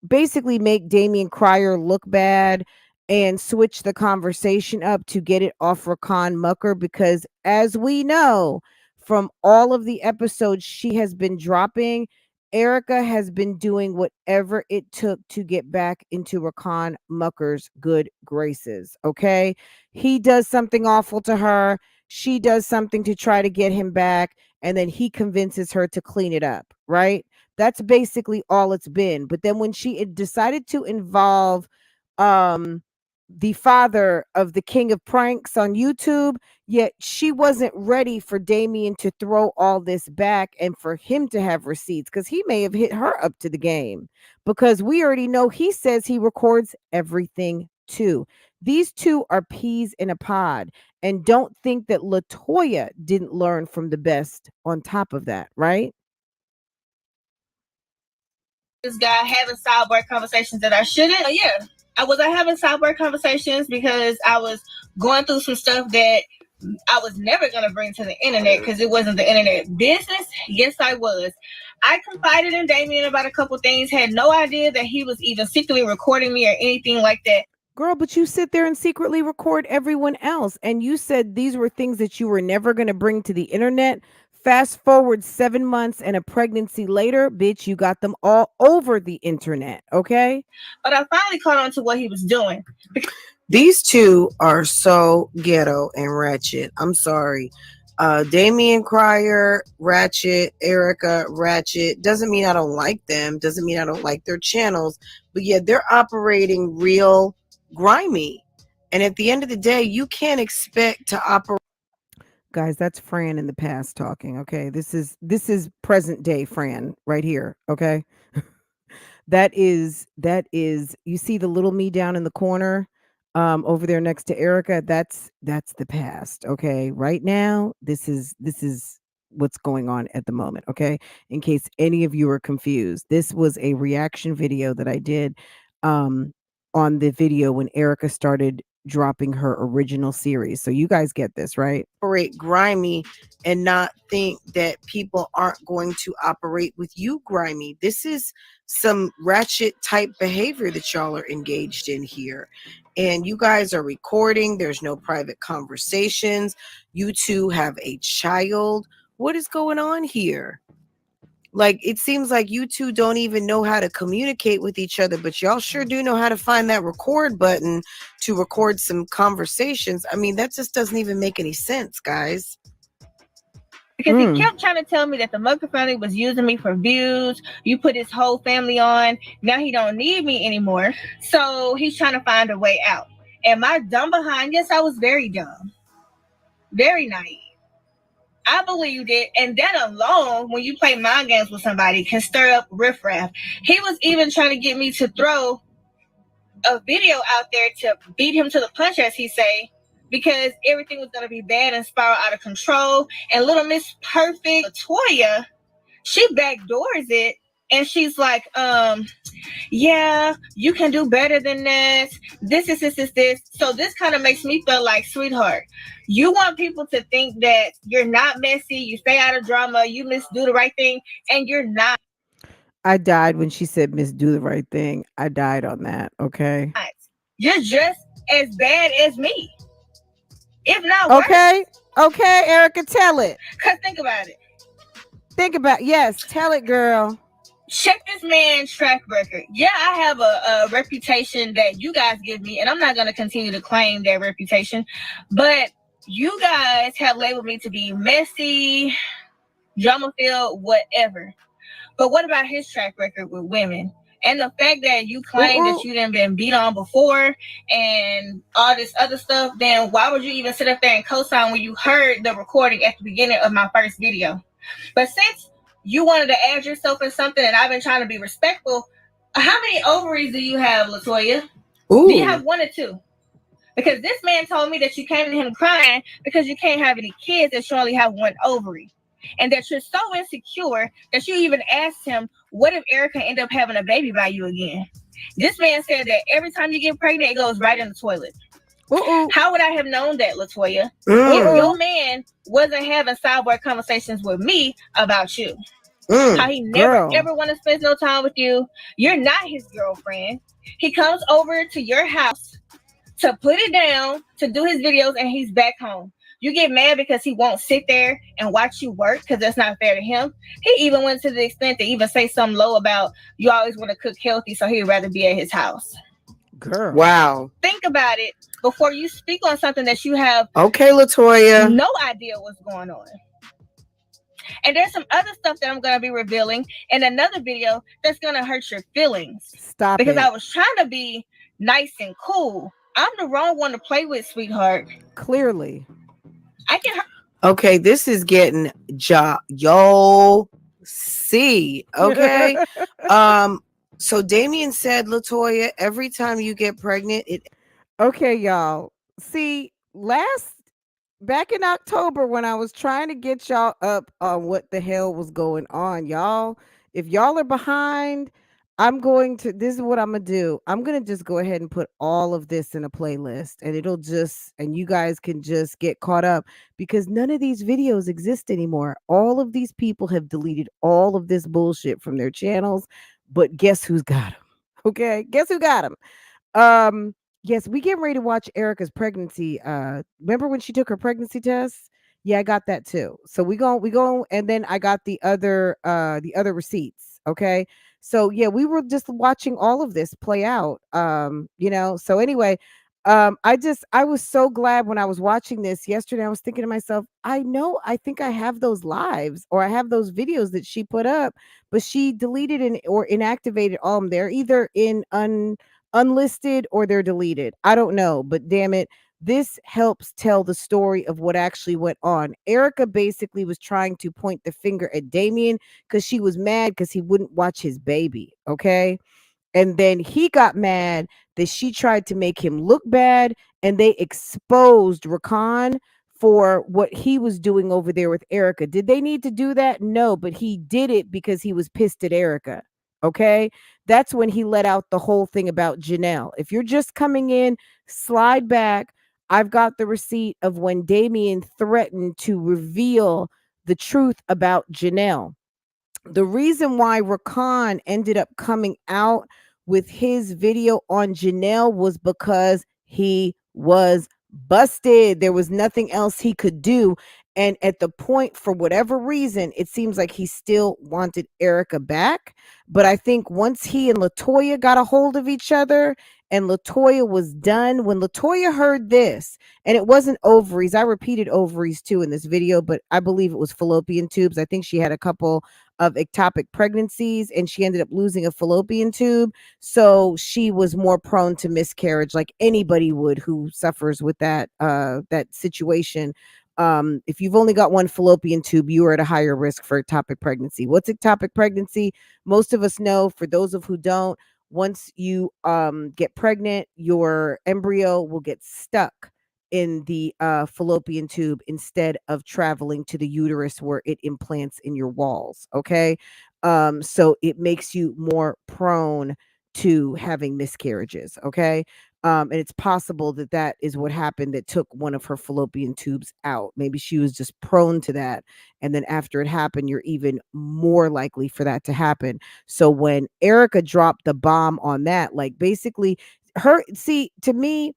basically make Damien Cryer look bad and switch the conversation up to get it off Rakan Mucker because as we know from all of the episodes she has been dropping, Erica has been doing whatever it took to get back into Rakan Mucker's good graces. Okay. He does something awful to her. She does something to try to get him back. And then he convinces her to clean it up. Right. That's basically all it's been. But then when she decided to involve the father of the king of pranks on YouTube, yet she wasn't ready for Damien to throw all this back and for him to have receipts because he may have hit her up to the game because we already know he says he records everything too. These two are peas in a pod, and don't think that LaToya didn't learn from the best on top of that, right? This guy having sidebar conversations that I shouldn't. Yeah, I wasn't having sidebar conversations because I was going through some stuff that I was never going to bring to the internet because it wasn't the internet business. Yes, I was. I confided in Damien about a couple things, had no idea that he was even secretly recording me or anything like that. Girl, but you sit there and secretly record everyone else. And you said these were things that you were never going to bring to the internet. Fast forward 7 months and a pregnancy later, bitch, you got them all over the internet. Okay. But I finally caught on to what he was doing. These two are so ghetto and ratchet. I'm sorry. Damien Cryer, ratchet. Erica, ratchet. Doesn't mean I don't like them. Doesn't mean I don't like their channels. But yeah, they're operating real grimy. And at the end of the day, you can't expect to operate. Guys, that's Fran in the past talking. Okay. This is present day Fran right here. Okay. That is you see the little me down in the corner over there next to Erica. That's the past. Okay. Right now, this is what's going on at the moment. Okay. In case any of you are confused, this was a reaction video that I did on the video when Erica started dropping her original series. So you guys get this, right? Operate grimy and not think that people aren't going to operate with you grimy. This is some ratchet type behavior that y'all are engaged in here. And you guys are recording. There's no private conversations. You two have a child. What is going on here? Like, it seems like you two don't even know how to communicate with each other, but y'all sure do know how to find that record button to record some conversations. I mean, that just doesn't even make any sense, guys. because he kept trying to tell me that the Mucker family was using me for views. You put his whole family on. Now he don't need me anymore. So he's trying to find a way out. And my dumb behind, yes, I was very dumb, very naive. I believed it, and that alone, when you play mind games with somebody, can stir up riffraff. He was even trying to get me to throw a video out there to beat him to the punch, as he say, because everything was going to be bad and spiral out of control. And little Miss Perfect Latoya, she backdoors it, and she's like, yeah, you can do better than this. This. So this kind of makes me feel like, sweetheart, you want people to think that you're not messy, you stay out of drama, you do the right thing, and you're not. I died when she said Miss Do the Right Thing. I died on that, okay? You're just as bad as me, if not worse. Okay, Erica, tell it. Because think about it. Yes, tell it, girl. Check this man's track record. Yeah, I have a reputation that you guys give me, and I'm not going to continue to claim that reputation, but you guys have labeled me to be messy, drama-filled, whatever. But what about his track record with women? And the fact that you claim that you done been beat on before and all this other stuff, then why would you even sit up there and co-sign when you heard the recording at the beginning of my first video? But since you wanted to add yourself in something and I've been trying to be respectful, how many ovaries do you have, Latoya? Ooh. Do you have one or two? Because this man told me that you came to him crying because you can't have any kids and you only have one ovary. And that you're so insecure that you even asked him, what if Erica end up having a baby by you again? This man said that every time you get pregnant, it goes right in the toilet. How would I have known that, Latoya, if your man wasn't having sidebar conversations with me about you? How he never ever want to spend no time with you. You're not his girlfriend. He comes over to your house to put it down, to do his videos, and he's back home. You get mad because he won't sit there and watch you work because that's not fair to him. He even went to the extent to even say something low about you always want to cook healthy, so he'd rather be at his house. Girl. Wow. Think about it before you speak on something that you have Latoya, no idea what's going on. And there's some other stuff that I'm going to be revealing in another video that's going to hurt your feelings. Stop because it. I was trying to be nice and cool. I'm the wrong one to play with, sweetheart. Clearly. I can hurt. Okay, this is getting yo see. Okay. So Damien said, Latoya, every time you get pregnant, it. Okay, y'all. See, back in October when I was trying to get y'all up on what the hell was going on, y'all, if y'all are behind, this is what I'm going to do. I'm going to just go ahead and put all of this in a playlist and you guys can just get caught up because none of these videos exist anymore. All of these people have deleted all of this bullshit from their channels, but guess who's got them? Okay. Guess who got them? Yes, we getting ready to watch Erica's pregnancy. Remember when she took her pregnancy test? Yeah, I got that too. So we go, and then I got the other receipts. Okay. So yeah, we were just watching all of this play out. So anyway, I was so glad when I was watching this yesterday. I was thinking to myself, I think I have those lives or I have those videos that she put up, but she deleted or inactivated all of them. They're either in unlisted or they're deleted. I don't know, but damn it, this helps tell the story of what actually went on. Erica basically was trying to point the finger at Damien because she was mad because he wouldn't watch his baby. Okay. And then he got mad that she tried to make him look bad, and they exposed Rakan for what he was doing over there with Erica. Did they need to do that? No, but he did it because he was pissed at Erica. Okay. That's when he let out the whole thing about Janelle. If you're just coming in, slide back. I've got the receipt of when Damien threatened to reveal the truth about Janelle. The reason why Rakan ended up coming out with his video on Janelle was because he was busted. There was nothing else he could do. And at the point, for whatever reason, it seems like he still wanted Erica back. But I think once he and LaToya got a hold of each other and LaToya was done, when LaToya heard this, and it wasn't ovaries, I repeated ovaries too in this video, but I believe it was fallopian tubes. I think she had a couple of ectopic pregnancies and she ended up losing a fallopian tube. So she was more prone to miscarriage, like anybody would who suffers with that situation. If you've only got one fallopian tube, you are at a higher risk for ectopic pregnancy. What's ectopic pregnancy? Most of us know. For those of who don't, once you get pregnant, your embryo will get stuck in the fallopian tube instead of traveling to the uterus where it implants in your walls. Okay. So it makes you more prone to having miscarriages. Okay. And it's possible that that is what happened that took one of her fallopian tubes out. Maybe she was just prone to that. And then after it happened, you're even more likely for that to happen. So when Erica dropped the bomb on that, like basically to me,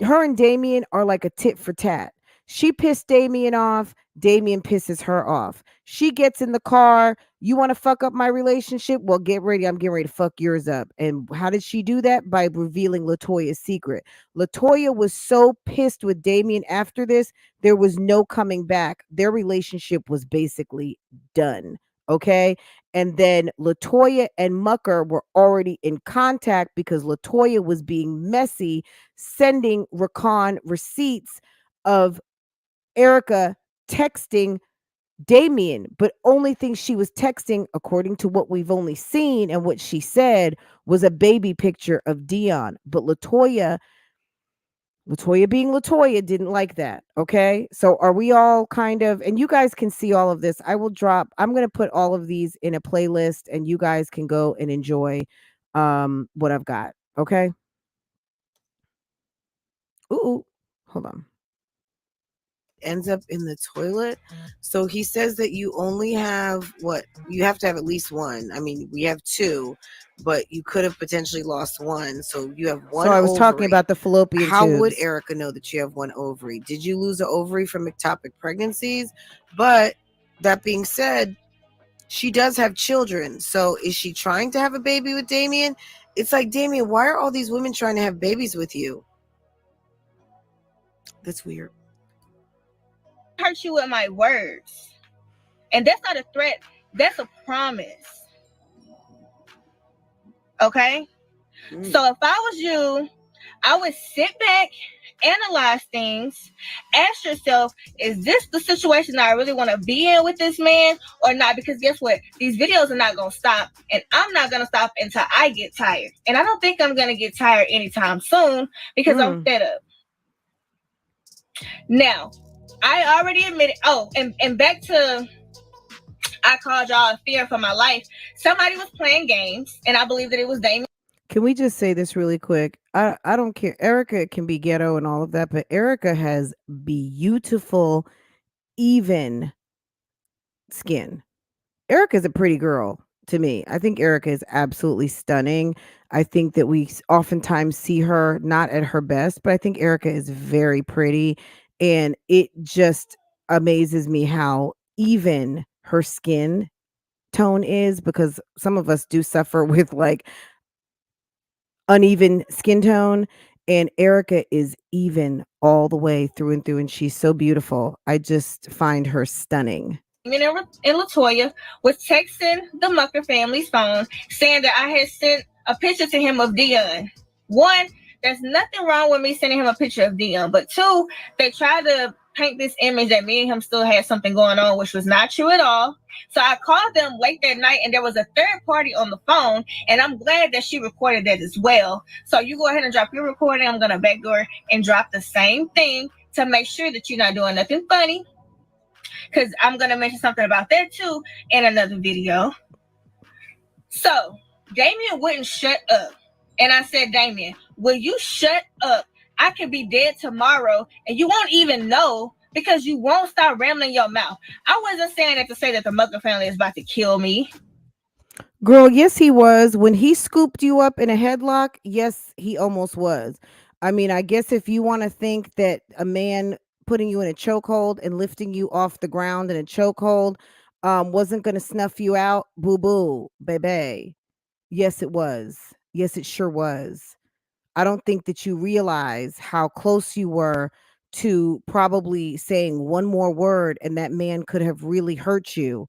her and Damien are like a tit for tat. She pissed Damien off. Damien pisses her off. She gets in the car. You want to fuck up my relationship? Well, get ready. I'm getting ready to fuck yours up. And how did she do that? By revealing LaToya's secret. LaToya was so pissed with Damien after this, there was no coming back. Their relationship was basically done. Okay. And then LaToya and Mucker were already in contact because LaToya was being messy, sending Rakan receipts of Erica texting Damien, but only thing she was texting, according to what we've only seen and what she said, was a baby picture of Dion. But LaToya being LaToya didn't like that. Okay. So are we all kind of, and you guys can see all of this. I'm going to put all of these in a playlist and you guys can go and enjoy what I've got. Okay. Ooh, hold on. Ends up in the toilet. So he says that you only have you have to have at least one. I mean, we have two, but you could have potentially lost one. So you have one. So I was talking about the fallopian How tubes. would Erica know that you have one ovary? Did you lose an ovary from ectopic pregnancies? But that being said, she does have children. So is she trying to have a baby with Damien? It's like, Damien, why are all these women trying to have babies with you? That's weird. Hurt you with my words. And that's not a threat. That's a promise. Okay? So if I was you, I would sit back, analyze things, ask yourself, is this the situation that I really want to be in with this man or not? Because guess what? These videos are not going to stop, and I'm not going to stop until I get tired. And I don't think I'm going to get tired anytime soon because I'm fed up. Now, I already admitted, and back to, I called y'all a fear for my life. Somebody was playing games, and I believe that it was Damien. Can we just say this really quick? I don't care. Erica can be ghetto and all of that, but Erica has beautiful, even skin. Erica's a pretty girl to me. I think Erica is absolutely stunning. I think that we oftentimes see her not at her best, but I think Erica is very pretty. And it just amazes me how even her skin tone is, because some of us do suffer with like uneven skin tone, and Erica is even all the way through and through, and she's so beautiful. I just find her stunning. And LaToya was texting the Mucker family's phone saying that I had sent a picture to him of Dion. One, there's nothing wrong with me sending him a picture of Dion, but two, they tried to paint this image that me and him still had something going on, which was not true at all. So I called them late that night, and there was a third party on the phone, and I'm glad that she recorded that as well. So you go ahead and drop your recording. I'm going to backdoor and drop the same thing to make sure that you're not doing nothing funny, because I'm going to mention something about that too in another video. So Damien wouldn't shut up. And I said, Damien, will you shut up? I could be dead tomorrow and you won't even know because you won't stop rambling your mouth. I wasn't saying that to say that the Mucker family is about to kill me. Girl, yes, he was. When he scooped you up in a headlock, yes, he almost was. I mean, I guess if you want to think that a man putting you in a chokehold and lifting you off the ground in a chokehold wasn't going to snuff you out, boo boo, baby. Yes, it was. Yes, it sure was. I don't think that you realize how close you were to probably saying one more word and that man could have really hurt you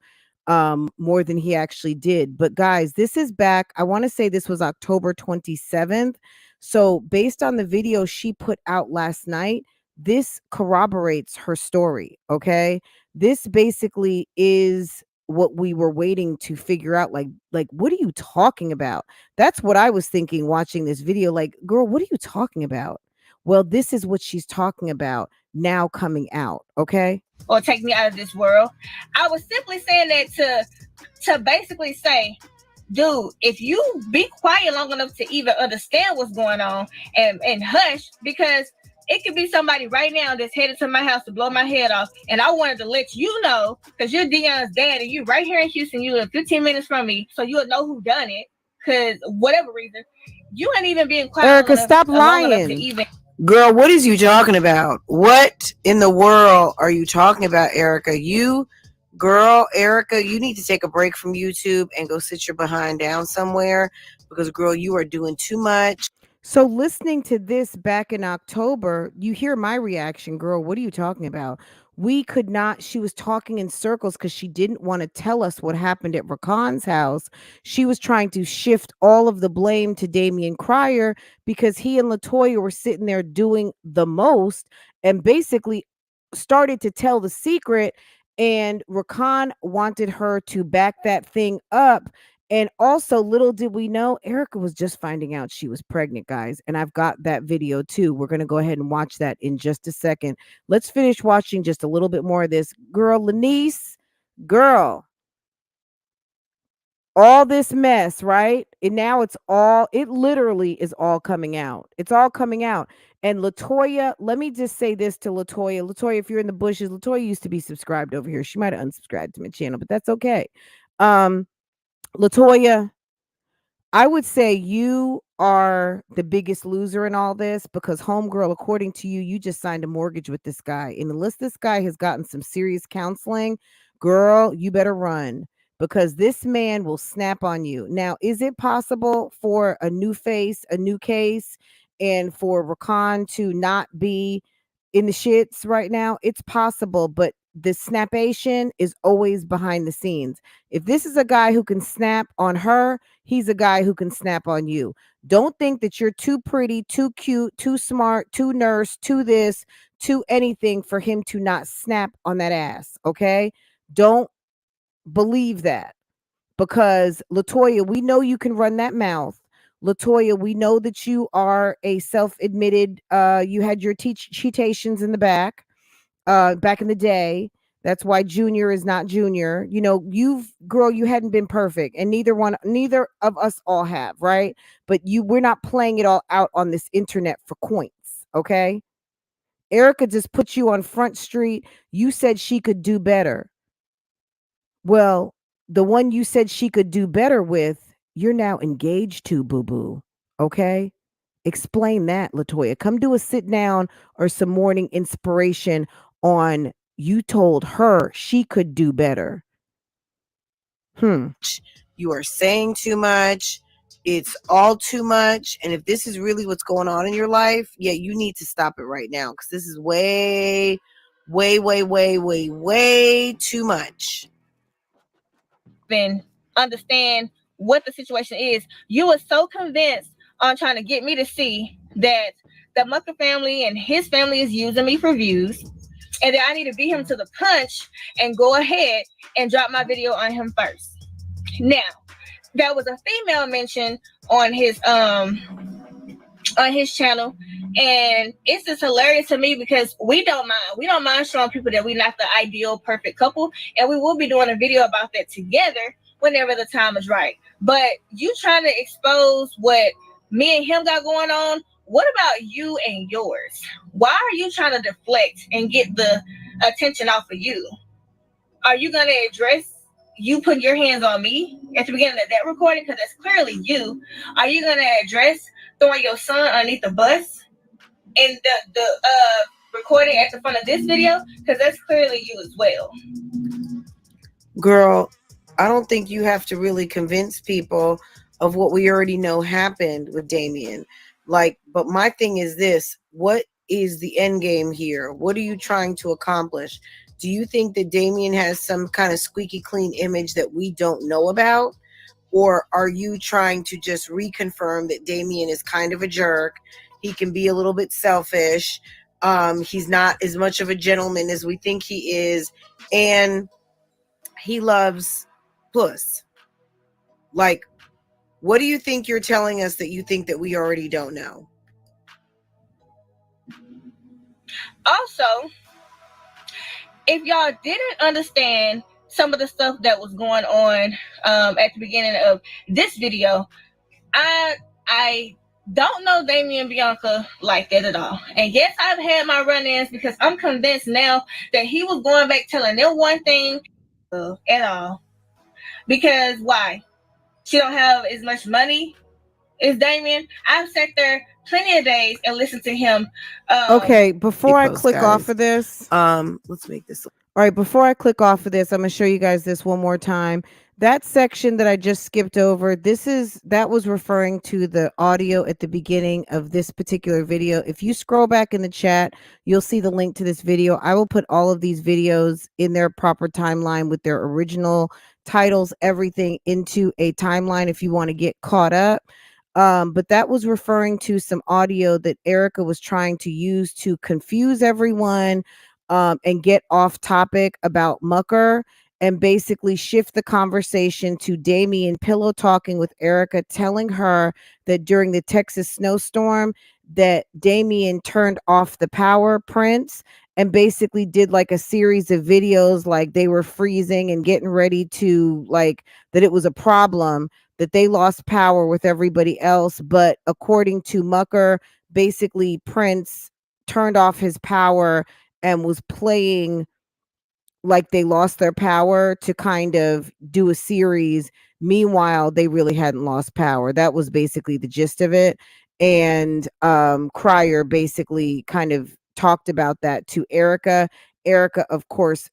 more than he actually did. But guys, this is back. I want to say this was October 27th. So based on the video she put out last night, this corroborates her story. Okay. This basically is what we were waiting to figure out. Like, what are you talking about? That's what I was thinking watching this video. Like, girl, what are you talking about? Well, this is what she's talking about now coming out. Okay. Or take me out of this world. I was simply saying that to basically say, dude, if you be quiet long enough to even understand what's going on and hush, because it could be somebody right now that's headed to my house to blow my head off. And I wanted to let you know, because you're Dion's dad and you right here in Houston, you live 15 minutes from me, so you'll know who done it. Because whatever reason, you ain't even being quiet Erica, stop lying. to even. Girl, what is you talking about? What in the world are you talking about, Erica? Girl, Erica, you need to take a break from YouTube and go sit your behind down somewhere because, girl, you are doing too much. So listening to this back in October, you hear my reaction, girl, what are you talking about? We could not, she was talking in circles because she didn't want to tell us what happened at Rakan's house. She was trying to shift all of the blame to Damian Cryer because he and LaToya were sitting there doing the most and basically started to tell the secret. And Rakan wanted her to back that thing up. And also, little did we know, Erica was just finding out she was pregnant, guys. And I've got that video too. We're going to go ahead and watch that in just a second. Let's finish watching just a little bit more of this. Girl, Lanice, girl, all this mess, right? And now it literally is all coming out. It's all coming out. And LaToya, let me just say this to LaToya. LaToya, if you're in the bushes, LaToya used to be subscribed over here. She might have unsubscribed to my channel, but that's okay. LaToya, I would say you are the biggest loser in all this because homegirl, according to you, you just signed a mortgage with this guy. And unless this guy has gotten some serious counseling, girl, you better run because this man will snap on you. Now, is it possible for a new face, a new case, and for Rakan to not be in the shits right now? It's possible, but the snapation is always behind the scenes. If this is a guy who can snap on her, he's a guy who can snap on you. Don't think that you're too pretty, too cute, too smart, too nurse, too this, too anything for him to not snap on that ass. Okay. Don't believe that because LaToya, we know you can run that mouth. LaToya, we know that you are a self-admitted, you had your cheatations in the back in the day. That's why Junior is not Junior. You know, you hadn't been perfect, and neither of us all have, right? But we're not playing it all out on this internet for coins, okay? Erica just put you on Front Street. You said she could do better. Well, the one you said she could do better with, you're now engaged to, boo-boo, okay? Explain that, LaToya. Come do a sit down or some morning inspiration on you told her she could do better. You are saying too much. It's all too much. And if this is really what's going on in your life, yeah, you need to stop it right now because this is way, way, way, way, way, way too much. Then understand what the situation is. You were so convinced on trying to get me to see that the Mucker family and his family is using me for views, and that I need to beat him to the punch and go ahead and drop my video on him first. Now, there was a female mention on his channel, and it's just hilarious to me because we don't mind showing people that we're not the ideal perfect couple, and we will be doing a video about that together whenever the time is right. But you trying to expose what me and him got going on, what about you and yours? Why are you trying to deflect and get the attention off of you? Are you going to address you putting your hands on me at the beginning of that recording? Because that's clearly you. Are you going to address throwing your son underneath the bus? And recording at the front of this video, because that's clearly you as well. Girl, I don't think you have to really convince people of what we already know happened with Damien. Like, but my thing is this: what is the end game here? What are you trying to accomplish? Do you think that Damien has some kind of squeaky clean image that we don't know about? Or are you trying to just reconfirm that Damien is kind of a jerk? He can be a little bit selfish. He's not as much of a gentleman as we think he is. And he loves puss. Like, what do you think you're telling us that you think that we already don't know? Also, if y'all didn't understand some of the stuff that was going on at the beginning of this video, I don't know Damien and Bianca like that at all. And yes, I've had my run-ins, because I'm convinced now that he was going back telling them one thing at all. Because why? She don't have as much money as Damien. I've sat there plenty of days and listened to him. Okay, before I post, click off guys. of this, Let's make this. all right, before I click off of this, I'm going to show you guys this one more time. That section that I just skipped over, that was referring to the audio at the beginning of this particular video. If you scroll back in the chat, you'll see the link to this video. I will put all of these videos in their proper timeline with their original titles, everything into a timeline if you want to get caught up. But that was referring to some audio that Erica was trying to use to confuse everyone, and get off topic about Mucker, and basically shift the conversation to Damien pillow talking with Erica, telling her that during the Texas snowstorm that Damien turned off the power, Prince, and basically did like a series of videos like they were freezing and getting ready to, like, that it was a problem that they lost power with everybody else. But according to Mucker, basically Prince turned off his power and was playing like they lost their power to kind of do a series. Meanwhile, they really hadn't lost power. That was basically the gist of it. And Crier basically kind of talked about that to Erica. Erica, of course,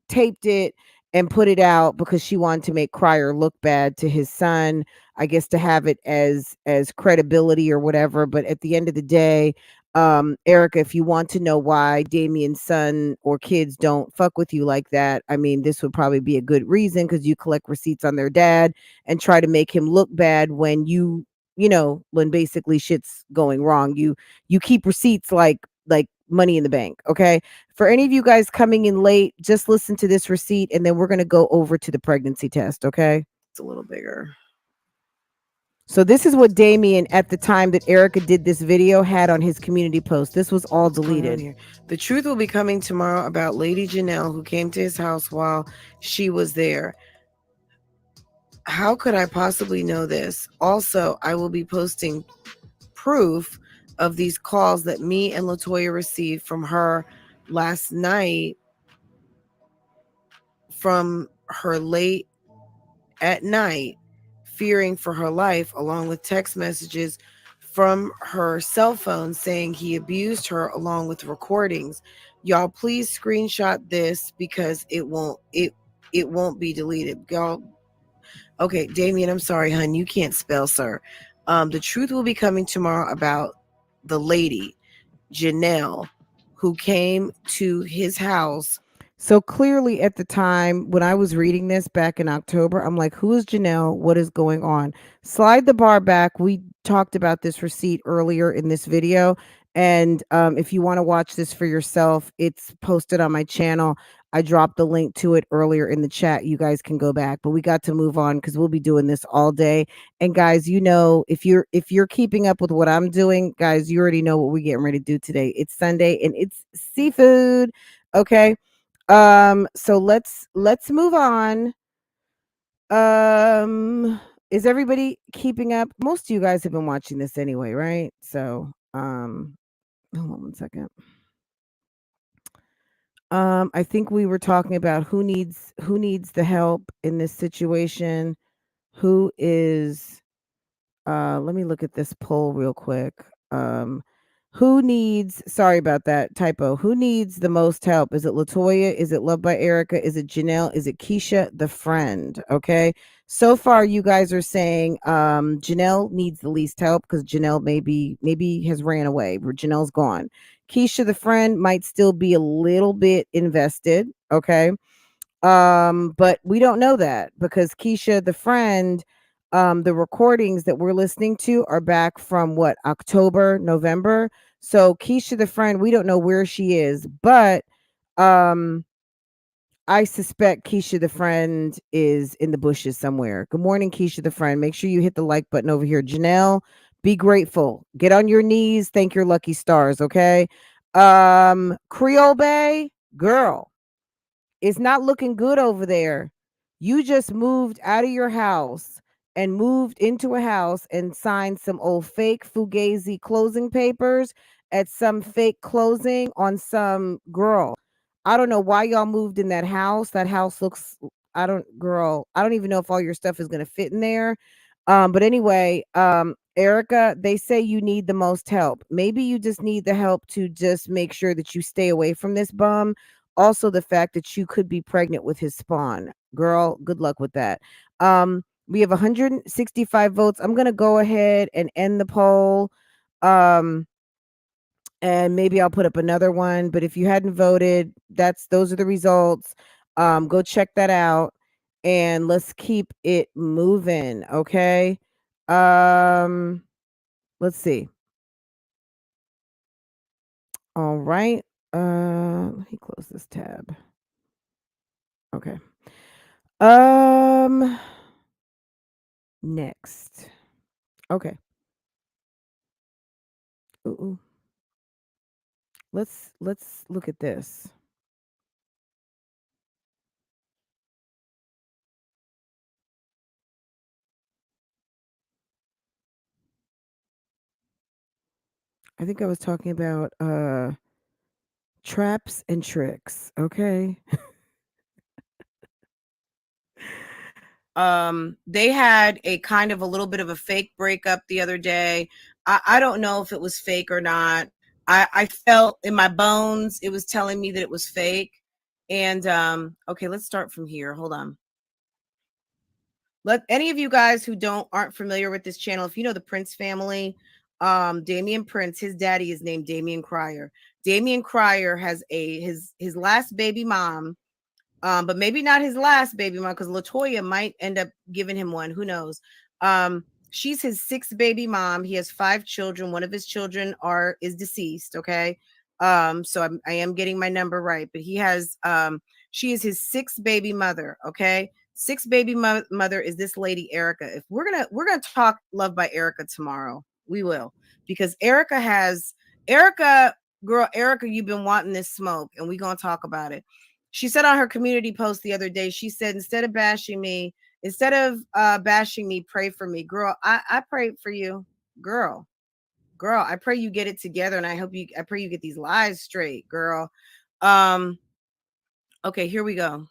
taped it and put it out because she wanted to make Crier look bad to his son, I guess, to have it as credibility or whatever. But at the end of the day, Erica, if you want to know why Damien's son or kids don't fuck with you like that, I mean, this would probably be a good reason, because you collect receipts on their dad and try to make him look bad when when basically shit's going wrong. You keep receipts like money in the bank. Okay. For any of you guys coming in late, just listen to this receipt and then we're going to go over to the pregnancy test. Okay. It's a little bigger. So this is what Damien, at the time that Erica did this video, had on his community post. This was all deleted. The truth will be coming tomorrow about Lady Janelle, who came to his house while she was there. How could I possibly know this? Also, I will be posting proof of these calls that me and LaToya received from her last night, from her late at night, fearing for her life, along with text messages from her cell phone saying he abused her, along with recordings. Y'all, please screenshot this because it won't be deleted. Y'all, okay, Damien, I'm sorry, hun, you can't spell, sir. The truth will be coming tomorrow about the lady Janelle who came to his house. So clearly at the time when I was reading this back in October, I'm like, who is Janelle? What is going on? Slide the bar back. We talked about this receipt earlier in this video. And if you want to watch this for yourself, it's posted on my channel. I dropped the link to it earlier in the chat. You guys can go back, but we got to move on because we'll be doing this all day. And guys, if you're keeping up with what I'm doing, guys, you already know what we're getting ready to do today. It's Sunday and it's seafood. Okay. So let's move on. Is everybody keeping up? Most of you guys have been watching this anyway, right? So hold on one second. I think we were talking about who needs the help in this situation. Who is let me look at this poll real quick. Who needs, sorry about that typo. Who needs the most help? Is it Latoya? Is it Loved by Erica? Is it Janelle? Is it Keisha, the friend? Okay. So far, you guys are saying Janelle needs the least help because Janelle maybe has ran away. Janelle's gone. Keisha, the friend, might still be a little bit invested. Okay. But we don't know that because Keisha, the friend, the recordings that we're listening to are back from what, October, November. So Keisha, the friend, we don't know where she is, but um I suspect Keisha, the friend, is in the bushes somewhere. Good morning, Keisha, the friend. Make sure you hit the like button over here. Janelle, be grateful. Get on your knees. Thank your lucky stars. Okay. Creole Bay, girl, it's not looking good over there. You just moved out of your house and moved into a house and signed some old fake Fugazi closing papers at some fake closing on some girl. I don't know why y'all moved in that house. That house looks, girl, I don't even know if all your stuff is going to fit in there. But anyway, Erica, they say you need the most help. Maybe you just need the help to just make sure that you stay away from this bum. Also, the fact that you could be pregnant with his spawn. Girl, good luck with that. We have 165 votes. I'm gonna go ahead and end the poll. And maybe I'll put up another one. But if you hadn't voted, those are the results. Go check that out and let's keep it moving. Okay. Let's see. All right. Let me close this tab. Okay. Next. Okay. Ooh. Let's look at this. I think I was talking about traps and tricks, okay? They had a kind of a little bit of a fake breakup the other day. I don't know if it was fake or not. I felt in my bones it was telling me that it was fake. And okay, let's start from here. Hold on. Let any of you guys who aren't familiar with this channel, if you know the Prince family, Damian Prince, his daddy is named Damian Cryer. Damian Cryer has his last baby mom, but maybe not his last baby mom because Latoya might end up giving him one. Who knows? She's his sixth baby mom. He has 5 children. One of his children is deceased. Okay. So I am getting my number right, but he has she is his 6th baby mother. Okay. 6th baby mother is this lady Erica. If we're gonna talk Love by Erica tomorrow, we will, because Erica, girl, Erica, you've been wanting this smoke, and we're gonna talk about it. She said on her community post the other day, she said, instead of bashing me, pray for me. Girl, I pray for you. Girl, I pray you get it together, and I pray you get these lies straight, girl. Okay, here we go.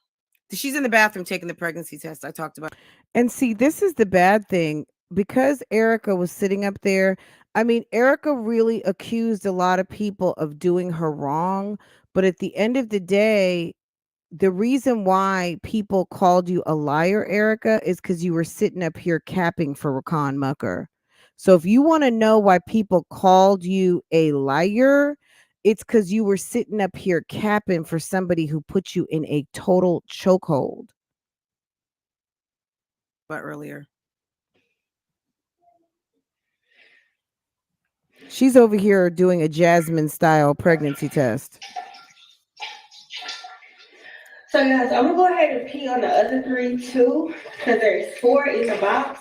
She's in the bathroom taking the pregnancy test I talked about. And see, this is the bad thing because Erica was sitting up there. I mean, Erica really accused a lot of people of doing her wrong, but at the end of the day, the reason why people called you a liar, Erica, is because you were sitting up here capping for Rakan Mucker. So if you want to know why people called you a liar, it's because you were sitting up here capping for somebody who put you in a total chokehold. But earlier, she's over here doing a Jasmine style pregnancy test. So guys, I'm gonna go ahead and pee on the other 3 too, because there's 4 in the box,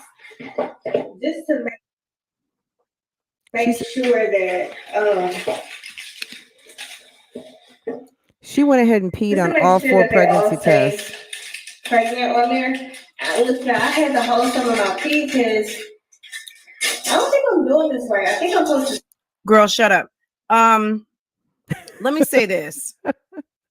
just to make sure that she went ahead and peed on all 4 pregnancy tests. Pregnant on there. Listen, I had to hold some of my pee because I don't think I'm doing this right. I think I'm supposed to. Girl, shut up. Let me say this.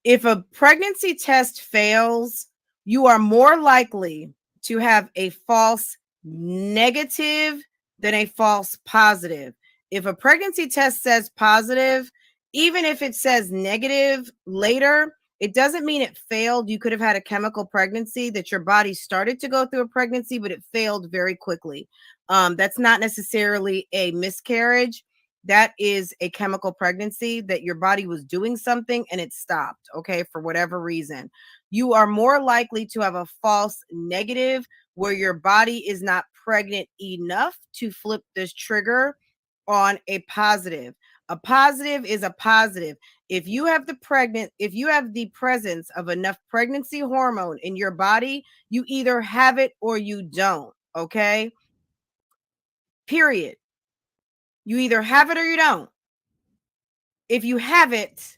If a pregnancy test fails, you are more likely to have a false negative than a false positive. if a pregnancy test says positive, even if it says negative later, it doesn't mean it failed. You could have had a chemical pregnancy that your body started to go through a pregnancy, but it failed very quickly. That's not necessarily a miscarriage. That is a chemical pregnancy that your body was doing something and it stopped, okay, for whatever reason. You are more likely to have a false negative where your body is not pregnant enough to flip this trigger on a positive. A positive is a positive. If you have the presence of enough pregnancy hormone in your body, you either have it or you don't, okay? Period. You either have it or you don't. If you have it,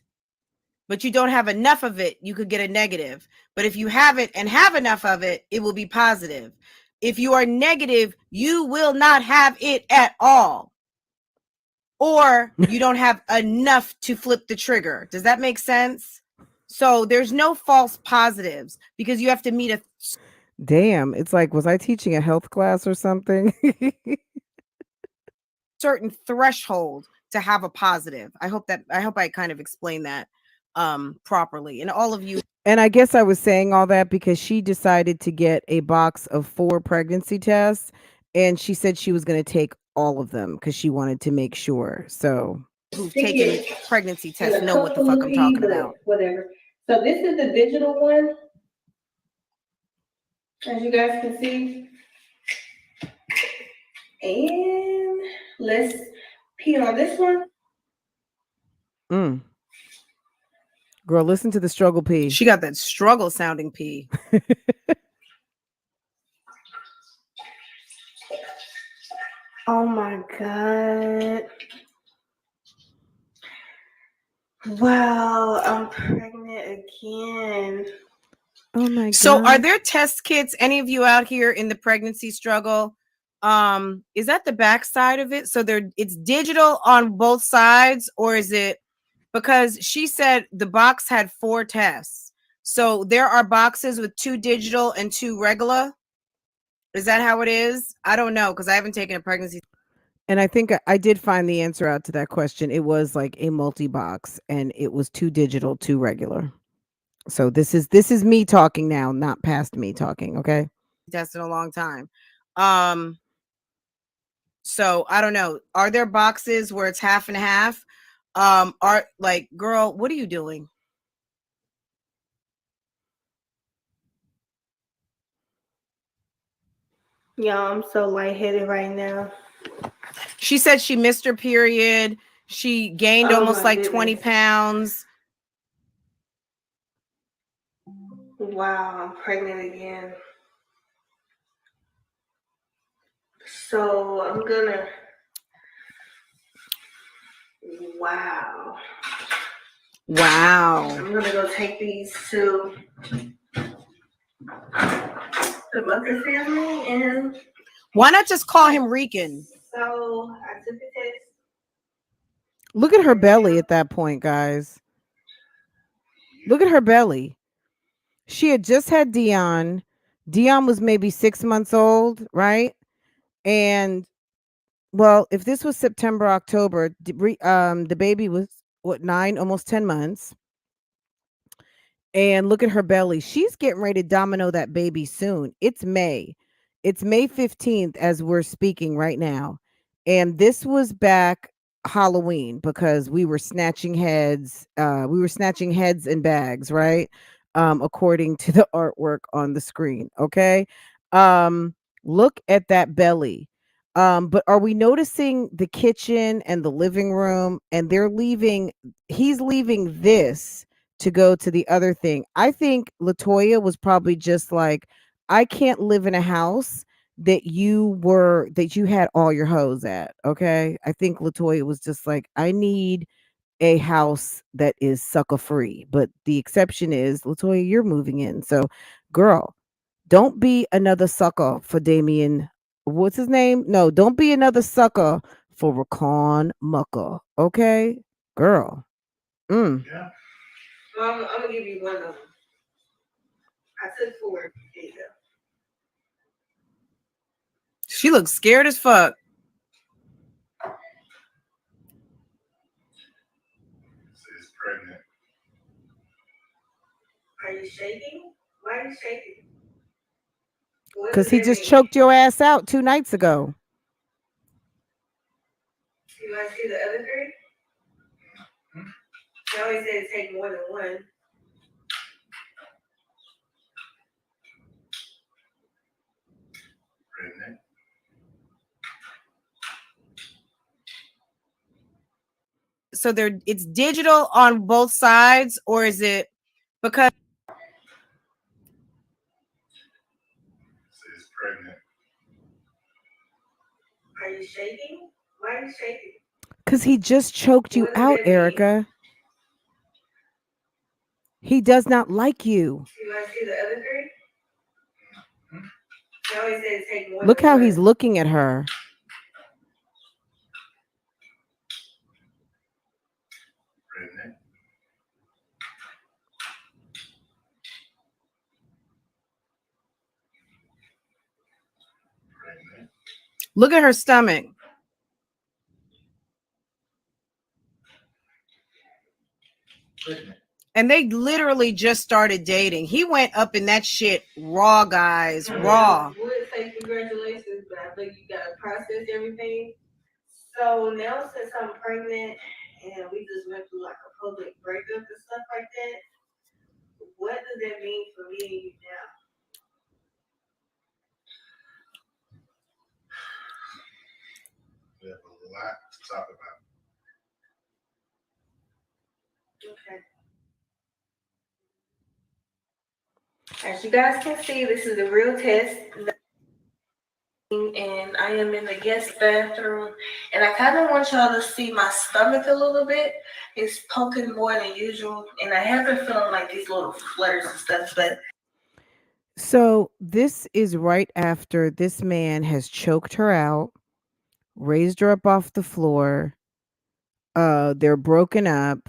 but you don't have enough of it, you could get a negative. But if you have it and have enough of it, it will be positive. If you are negative, you will not have it at all. Or you don't have enough to flip the trigger. Does that make sense? So there's no false positives because you have to meet a Damn, it's like, was I teaching a health class or something? certain threshold to have a positive. I hope I kind of explained that properly. And all of you, And I guess I was saying all that because she decided to get a box of 4 pregnancy tests, and she said she was going to take all of them because she wanted to make sure. So who've taken pregnancy tests know what the fuck I'm talking about. Whatever. So this is the digital one, as you guys can see. And let's pee on this one. Girl, listen to the struggle pee. She got that struggle sounding pee. Oh my God. Wow, I'm pregnant again. Oh my God. So are there test kits? Any of you out here in the pregnancy struggle? Is that the back side of it? So it's digital on both sides, or is it because she said the box had 4 tests? So there are boxes with 2 digital and 2 regular. Is that how it is? I don't know because I haven't taken a pregnancy. And I think I did find the answer out to that question. It was like a multi-box, and it was 2 digital, 2 regular. So this is me talking now, not past me talking, okay? Tested a long time. So I don't know. Are there boxes where it's half and half? Are like, girl, what are you doing? Yeah, I'm so lightheaded right now. She said she missed her period. She gained almost like 20 pounds. Wow, I'm pregnant again. So I'm gonna. Wow. I'm gonna go take these to the Bucker family, and why not just call him Rican? so I took the test. Look at her belly at that point, guys. Look at her belly. She had just had Dion. Dion was maybe 6 months old, right? And well, if this was September, October, the baby was what, 9, almost 10 months. And look at her belly. She's getting ready to domino that baby soon. It's May. It's May 15th as we're speaking right now. And this was back Halloween because we were snatching heads. We were snatching heads and bags, right? According to the artwork on the screen. Okay. Look at that belly. But are we noticing the kitchen and the living room? And he's leaving this to go to the other thing. I think Latoya was probably just like, I can't live in a house that you had all your hoes at. Okay. I think Latoya was just like, I need a house that is sucker free. But the exception is Latoya, you're moving in. So girl, don't be another sucker for Damien. What's his name? No, don't be another sucker for Rakan Mucker. Okay. Girl. Yeah. I'm gonna give you one of them. I took 4. There you go. She looks scared as fuck. Are you shaking? Why are you shaking? Because he just choked your ass out 2 nights ago. You want to see the other 3? I always said take more than one. So it's digital on both sides, or is it because She's pregnant? Are you shaking? Why are you shaking? Because he just choked you out, Erica. He does not like you. You want to see the other 3? I always said take more. Look how he's looking at her. Pregnant? Pregnant? look at her stomach? Pregnant. And they literally just started dating. He went up in that shit raw, guys, raw. I would say congratulations, but I think you gotta process everything. So now since I'm pregnant and we just went through like a public breakup and stuff like that, what does that mean for me and you now? We have a lot to talk about. Okay. As you guys can see, this is the real test. And I am in the guest bathroom. And I kind of want y'all to see my stomach a little bit. It's poking more than usual. And I have been feeling like these little flutters and stuff, but So this is right after this man has choked her out, raised her up off the floor. They're broken up.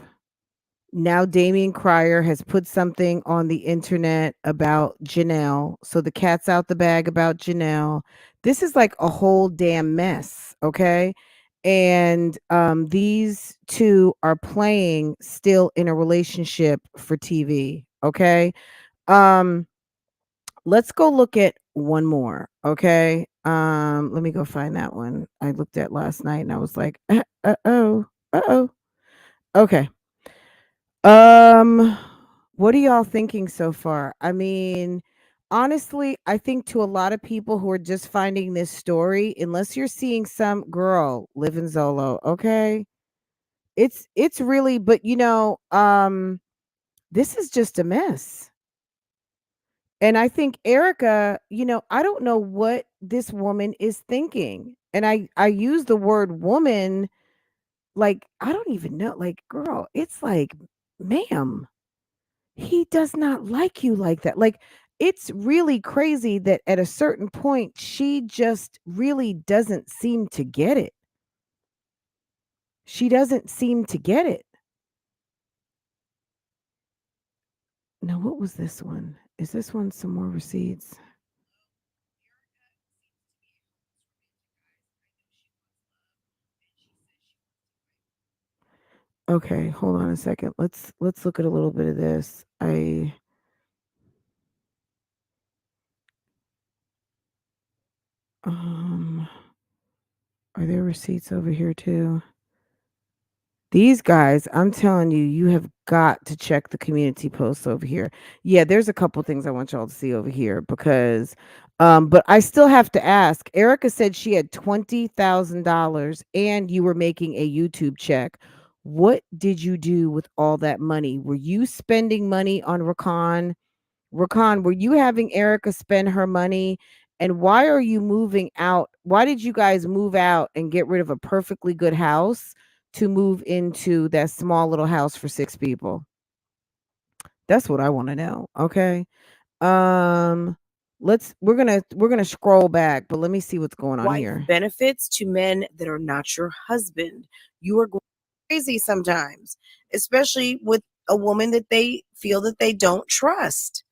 Now Damien Cryer has put something on the internet about Janelle. So the cat's out the bag about Janelle. This is like a whole damn mess, okay? And these two are playing still in a relationship for TV, okay? Let's go look at one more, okay? Let me go find that one I looked at last night and I was like, uh-oh. Okay. What are y'all thinking so far? I mean, honestly, I think to a lot of people who are just finding this story, unless you're seeing some girl live in Zolo, okay? It's really, but this is just a mess. And I think Erica, I don't know what this woman is thinking. And I use the word woman like I don't even know, like girl, it's like, ma'am, he does not like you like that. Like, it's really crazy that at a certain point, she just really doesn't seem to get it. She doesn't seem to get it. Now, what was this one? Is this one some more receipts? Okay, hold on a second. Let's look at a little bit of this. Are there receipts over here too? These guys, I'm telling you, you have got to check the community posts over here. Yeah, there's a couple things I want y'all to see over here because but I still have to ask. Erica said she had $20,000 and you were making a YouTube check. What did you do with all that money? Were you spending money on Rakan? Rakan, were you having Erica spend her money? And why are you moving out? Why did you guys move out and get rid of a perfectly good house to move into that small little house for 6 people? That's what I want to know. Okay. We're gonna scroll back, but let me see what's going on Wife here. benefits to men that are not your husband. You are going crazy sometimes, especially with a woman that they feel that they don't trust.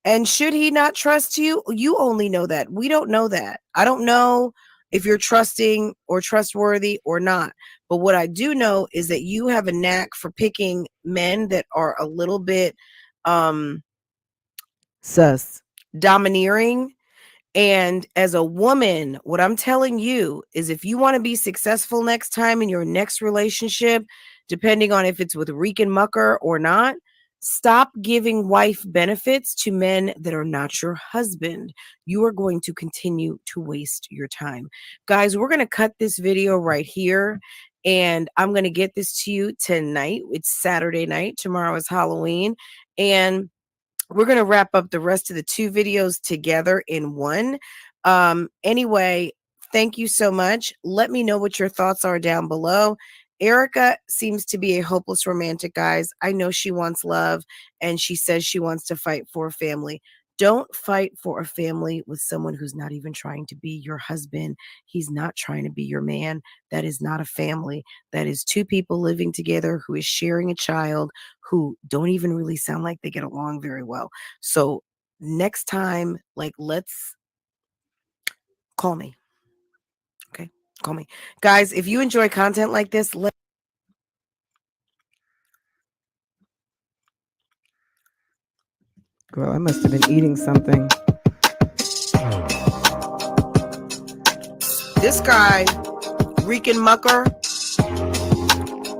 And should he not trust you? You only know that. We don't know that. I don't know if you're trusting or trustworthy or not. But what I do know is that you have a knack for picking men that are a little bit Sus. domineering. And as a woman, what I'm telling you is if you want to be successful next time in your next relationship, depending on if it's with Reek and Mucker or not, stop giving wife benefits to men that are not your husband. You are going to continue to waste your time. Guys, we're going to cut this video right here. And I'm going to get this to you tonight. It's Saturday night. Tomorrow is Halloween. And we're going to wrap up the rest of the 2 videos together in one. Anyway, thank you so much. Let me know what your thoughts are down below. Erica seems to be a hopeless romantic, guys. I know she wants love, and she says she wants to fight for a family. Don't fight for a family with someone who's not even trying to be your husband. He's not trying to be your man. That is not a family. That is 2 people living together who is sharing a child who don't even really sound like they get along very well. So next time, like, let's call me. Okay, call me. Guys, if you enjoy content like this, Girl, I must have been eating something. this guy, Reek and Mucker,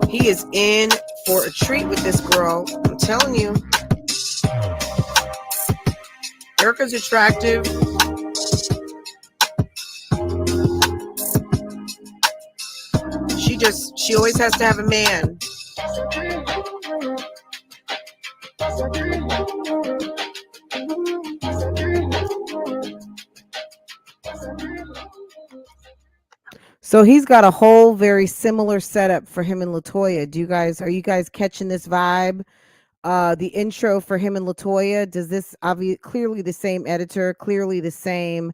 he is in for a treat with this girl. I'm telling you. Erica's attractive. She always has to have a man. So he's got a whole very similar setup for him and LaToya. Are you guys catching this vibe? The intro for him and LaToya, does this clearly the same editor, clearly the same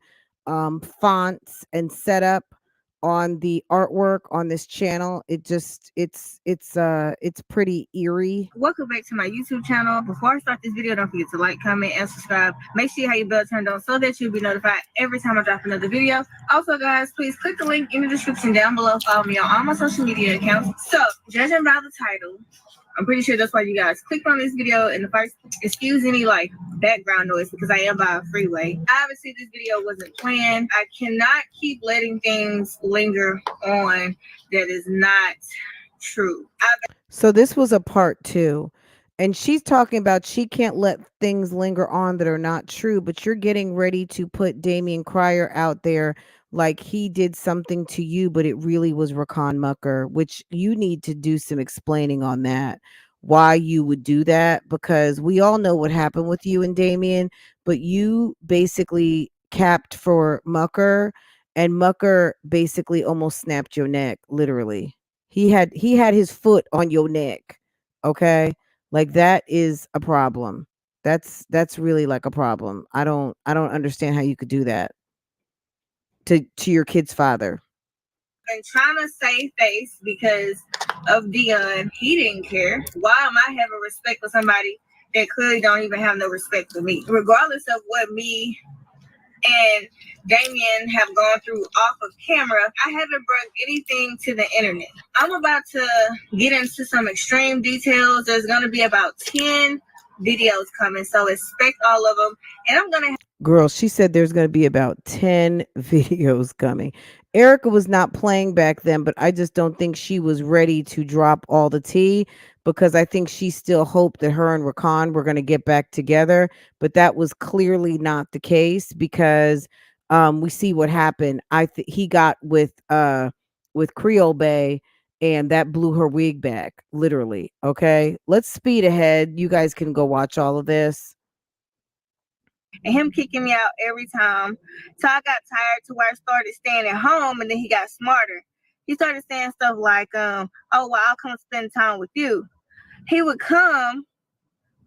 fonts and setup on the artwork on this channel. It's pretty eerie. Welcome back to my YouTube channel. Before I start this video, don't forget to like, comment, and subscribe. Make sure you have your bell turned on so that you'll be notified every time I drop another video. Also, guys, please click the link in the description down below. Follow me on all my social media accounts. So, judging by the title, I'm pretty sure that's why you guys clicked on this video in the first. Excuse any like background noise because I am by a freeway. Obviously, this video wasn't planned. I cannot keep letting things linger on that is not true. So this was a part 2. And she's talking about she can't let things linger on that are not true, but you're getting ready to put Damian Cryer out there like he did something to you, but it really was Rakan Mucker, which you need to do some explaining on that, why you would do that, because we all know what happened with you and Damian, but you basically capped for Mucker, and Mucker basically almost snapped your neck, literally. He had his foot on your neck. Okay? Like that is a problem. That's really like a problem. I don't understand how you could do that to your kid's father. And trying to save face because of Dion. He didn't care. Why am I having respect for somebody that clearly don't even have no respect for me? Regardless of what me and Damien have gone through off of camera, I haven't brought anything to the internet. I'm about to get into some extreme details. There's going to be about 10 videos coming, so expect all of them. And I'm going to... Girl, she said there's going to be about 10 videos coming. Erica was not playing back then, but I just don't think she was ready to drop all the tea because I think she still hoped that her and Rakan were going to get back together. But that was clearly not the case because we see what happened. He got with Creole Bay and that blew her wig back, literally. Okay, let's speed ahead. You guys can go watch all of this. And him kicking me out every time. So I got tired to where I started staying at home, and then he got smarter. He started saying stuff like, oh, well, I'll come spend time with you. He would come,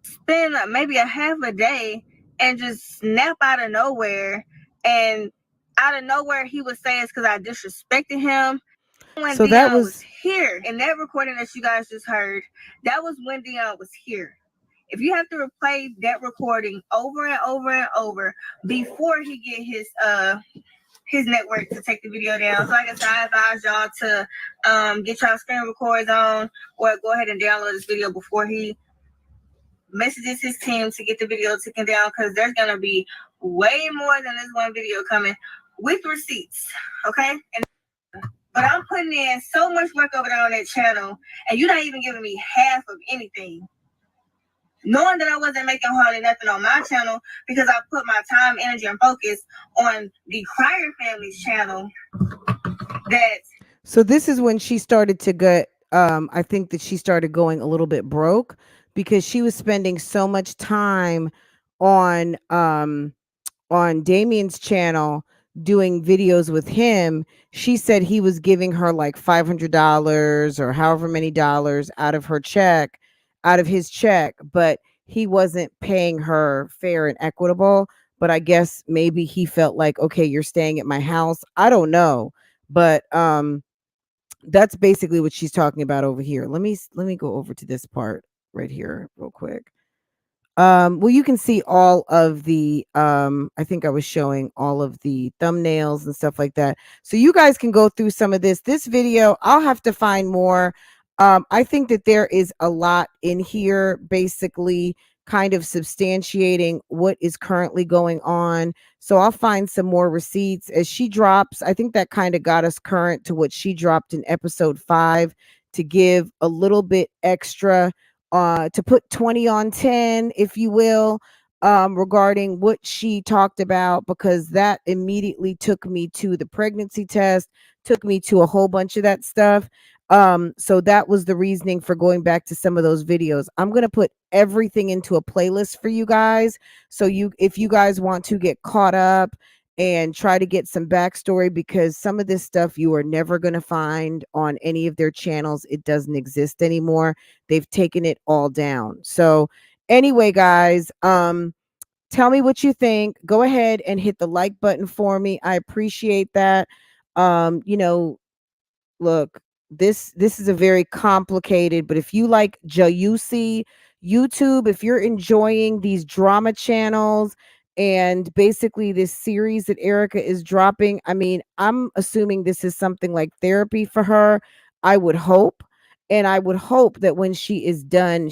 spend maybe a half a day, and just snap out of nowhere. And out of nowhere, he would say it's because I disrespected him. When so Dion that was here, in that recording that you guys just heard, that was when Dion was here. If you have to replay that recording over and over and over before he get his network to take the video down. So like I said, I advise y'all to get y'all screen records on or go ahead and download this video before he messages his team to get the video taken down because there's gonna be way more than this one video coming with receipts. Okay, but I'm putting in so much work over there on that channel, and you're not even giving me half of anything. Knowing that I wasn't making hardly nothing on my channel because I put my time, energy, and focus on the Crier Family's channel. So this is when she started to get, I think that she started going a little bit broke because she was spending so much time on Damien's channel doing videos with him. She said he was giving her like $500 or however many dollars out of his check, but he wasn't paying her fair and equitable. But I guess maybe he felt like, okay, you're staying at my house. I don't know. But that's basically what she's talking about over here. Let me go over to this part right here real quick. Well, you can see all of the I think I was showing all of the thumbnails and stuff like that. So you guys can go through some of this video. I'll have to find more. I think that there is a lot in here basically kind of substantiating what is currently going on. So I'll find some more receipts as she drops. I think that kind of got us current to what she dropped in episode 5 to give a little bit extra to put 20 on 10, if you will, regarding what she talked about, because that immediately took me to the pregnancy test, took me to a whole bunch of that stuff. So that was the reasoning for going back to some of those videos. I'm going to put everything into a playlist for you guys. So if you guys want to get caught up and try to get some backstory, because some of this stuff you are never going to find on any of their channels. It doesn't exist anymore. They've taken it all down. So anyway, guys, tell me what you think. Go ahead and hit the like button for me. I appreciate that. You know, look, this is a very complicated, but if you like juicy YouTube, if you're enjoying these drama channels and basically this series that Erica is dropping, I mean, I'm assuming this is something like therapy for her. I would hope. And I would hope that when she is done,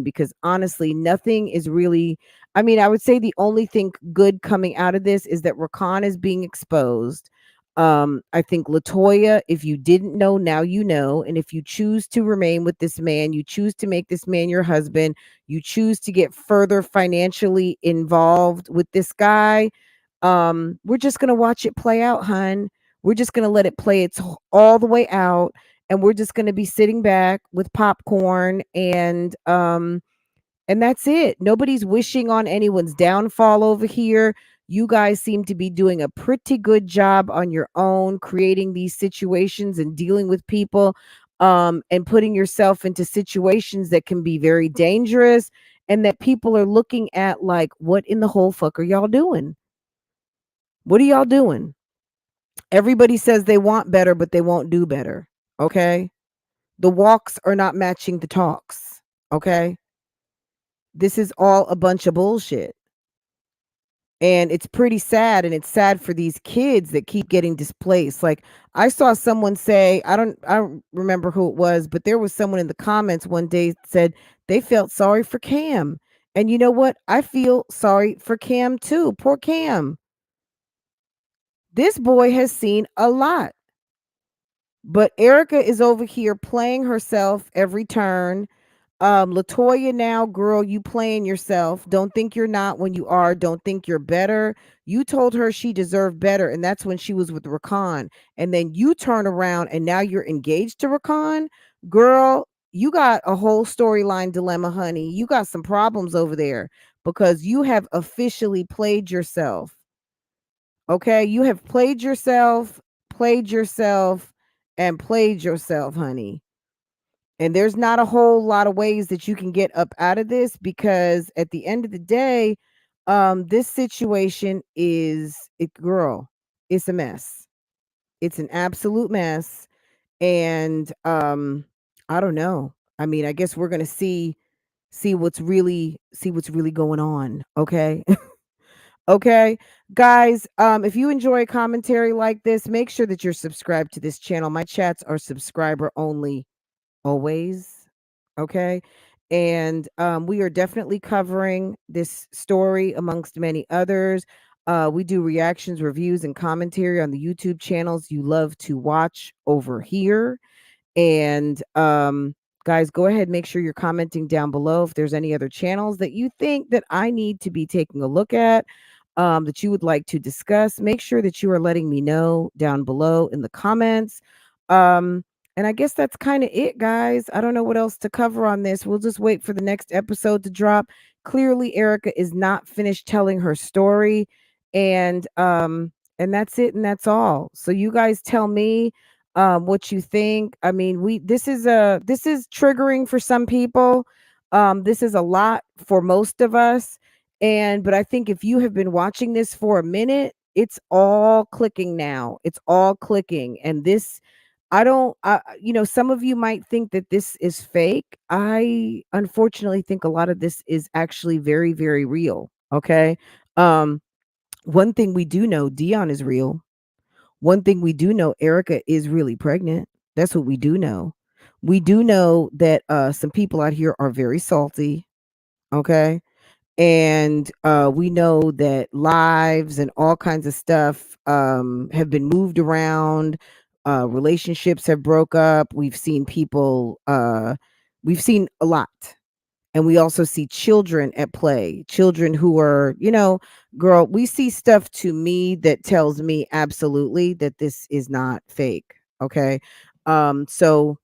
because honestly, nothing is really, I mean, I would say the only thing good coming out of this is that Rakan is being exposed. I think Latoya, if you didn't know, now you know. And if you choose to remain with this man, you choose to make this man your husband, you choose to get further financially involved with this guy, we're just going to watch it play out, hun. We're just going to let it play all the way out. And we're just going to be sitting back with popcorn and that's it. Nobody's wishing on anyone's downfall over here. You guys seem to be doing a pretty good job on your own, creating these situations and dealing with people, and putting yourself into situations that can be very dangerous and that people are looking at like, what in the whole fuck are y'all doing? What are y'all doing? Everybody says they want better, but they won't do better. Okay. The walks are not matching the talks. Okay. This is all a bunch of bullshit. And it's pretty sad, and it's sad for these kids that keep getting displaced. Like I saw someone say, I don't remember who it was, but there was someone in the comments one day said they felt sorry for Cam. And you know what? I feel sorry for Cam too. Poor Cam. This boy has seen a lot. But Erica is over here playing herself every turn. Latoya, now, girl, you playing yourself. Don't think you're not when you are. Don't think you're better. You told her she deserved better, and that's when she was with Rakan. And then you turn around and now you're engaged to Rakan. Girl, you got a whole storyline dilemma, honey. You got some problems over there because you have officially played yourself. Okay, you have played yourself, and played yourself, honey. And there's not a whole lot of ways that you can get up out of this, because at the end of the day, this situation girl, it's a mess. It's an absolute mess. And I don't know. I mean, I guess we're gonna see what's really going on. Okay. Okay, guys, if you enjoy a commentary like this, make sure that you're subscribed to this channel. My chats are subscriber only always. Okay. And we are definitely covering this story amongst many others. We do reactions, reviews, and commentary on the YouTube channels you love to watch over here. And guys, go ahead, make sure you're commenting down below if there's any other channels that you think that I need to be taking a look at, that you would like to discuss. Make sure that you are letting me know down below in the comments. And I guess that's kind of it, guys. I don't know what else to cover on this. We'll just wait for the next episode to drop. Clearly, Erica is not finished telling her story, and that's it, and that's all. So you guys tell me what you think. I mean, this is triggering for some people. This is a lot for most of us. But I think if you have been watching this for a minute, it's all clicking now. It's all clicking. And this, I don't, some of you might think that this is fake. I unfortunately think a lot of this is actually very, very real. Okay. One thing we do know, Dion is real. One thing we do know, Erica is really pregnant. That's what we do know. We do know that some people out here are very salty. Okay. And we know that lives and all kinds of stuff have been moved around. Relationships have broke up. We've seen people, we've seen a lot. And we also see children at play, children who are, girl, we see stuff to me that tells me absolutely that this is not fake. Okay. So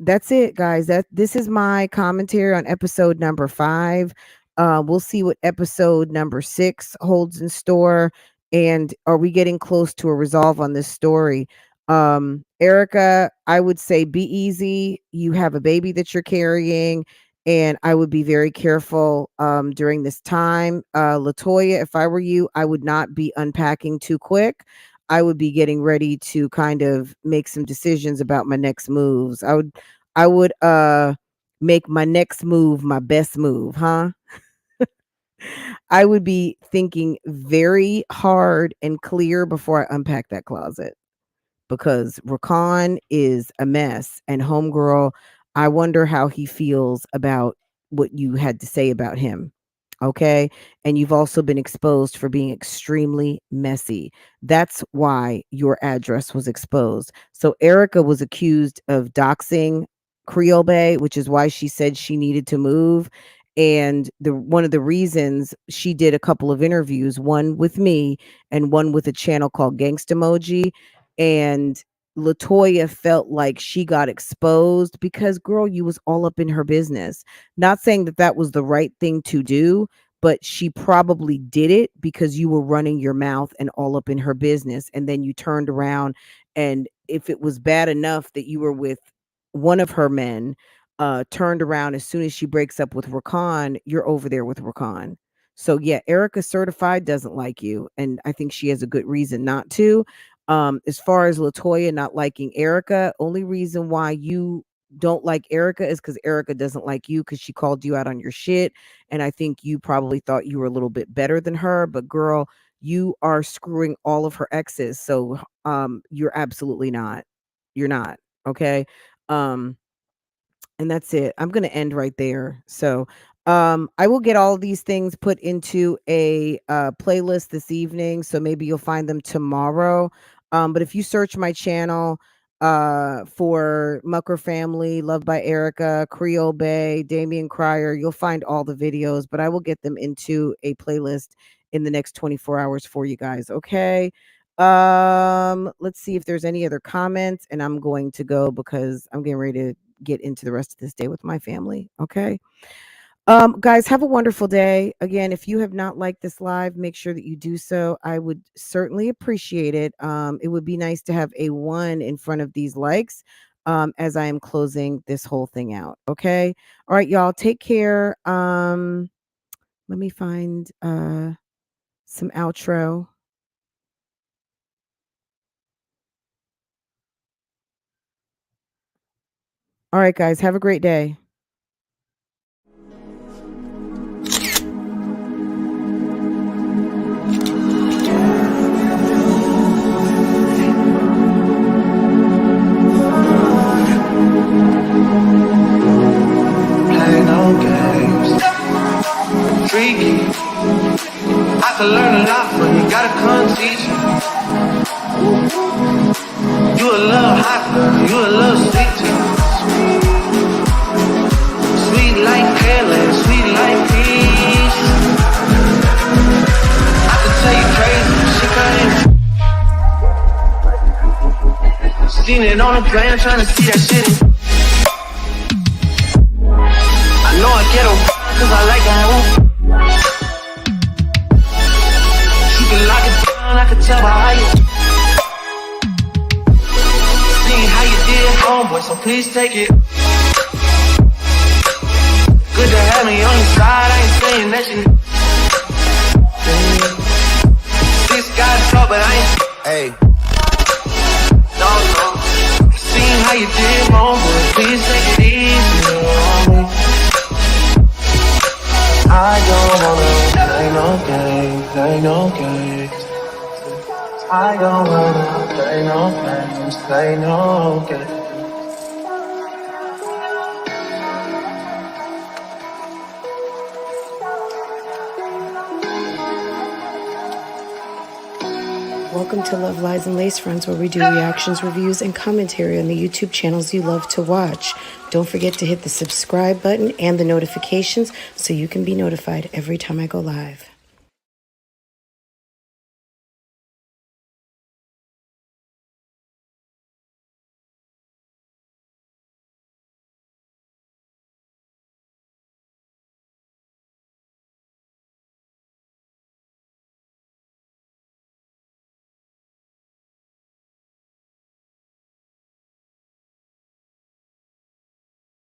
that's it, guys. This is my commentary on episode number 5. We'll see what episode number 6 holds in store. And are we getting close to a resolve on this story? Erica, I would say be easy. You have a baby that you're carrying, and I would be very careful during this time. Latoya, if I were you, I would not be unpacking too quick. I would be getting ready to kind of make some decisions about my next moves. I would make my next move my best move, huh? I would be thinking very hard and clear before I unpack that closet, because Rakan is a mess. And homegirl, I wonder how he feels about what you had to say about him. Okay. And you've also been exposed for being extremely messy. That's why your address was exposed. So Erica was accused of doxing Creole Bay, which is why she said she needed to move. And one of the reasons, she did a couple of interviews, one with me and one with a channel called Gangsta Emoji. And Latoya felt like she got exposed because, girl, you was all up in her business. Not saying that that was the right thing to do, but she probably did it because you were running your mouth and all up in her business. And then you turned around, and if it was bad enough that you were with one of her men, turned around as soon as she breaks up with Rakan, you're over there with Rakan. So yeah, Erica Certified doesn't like you, and I think she has a good reason not to. As far as Latoya not liking Erica, only reason why you don't like Erica is because Erica doesn't like you, because she called you out on your shit. And I think you probably thought you were a little bit better than her, but girl, you are screwing all of her exes. So you're absolutely not. You're not. Okay. And that's it. I'm going to end right there. So I will get all these things put into a playlist this evening, so maybe you'll find them tomorrow. But if you search my channel for Mucker Family, Loved by Erica, Creole Bay, Damian Cryer, you'll find all the videos, but I will get them into a playlist in the next 24 hours for you guys. Okay. Let's see if there's any other comments, and I'm going to go because I'm getting ready to get into the rest of this day with my family. Okay. Guys, have a wonderful day. Again, if you have not liked this live, make sure that you do so. I would certainly appreciate it. It would be nice to have a 1 in front of these likes as I am closing this whole thing out. Okay. All right, y'all, take care. Let me find some outro. All right, guys, have a great day. Play freaky. I could learn a lot from you, gotta come teach me. You a little hot, you a little sweet too. Sweet like pearland, sweet like peach. I could tell you crazy, she can't. Seen it on the plane, trying to see that shit. I know I get her cause I like that one. She can lock it down, I can tell by how you. See how you did, homeboy, so please take it. Good to have me on your side, I ain't saying that you. This guy's talk, but I ain't. Hey. No. Seen how you did, homeboy, please take it easy on me. I don't wanna play no games, play no games. I don't wanna play no games, play no games. Welcome to Love, Lies, and Lace Fronts, where we do reactions, reviews, and commentary on the YouTube channels you love to watch. Don't forget to hit the subscribe button and the notifications so you can be notified every time I go live.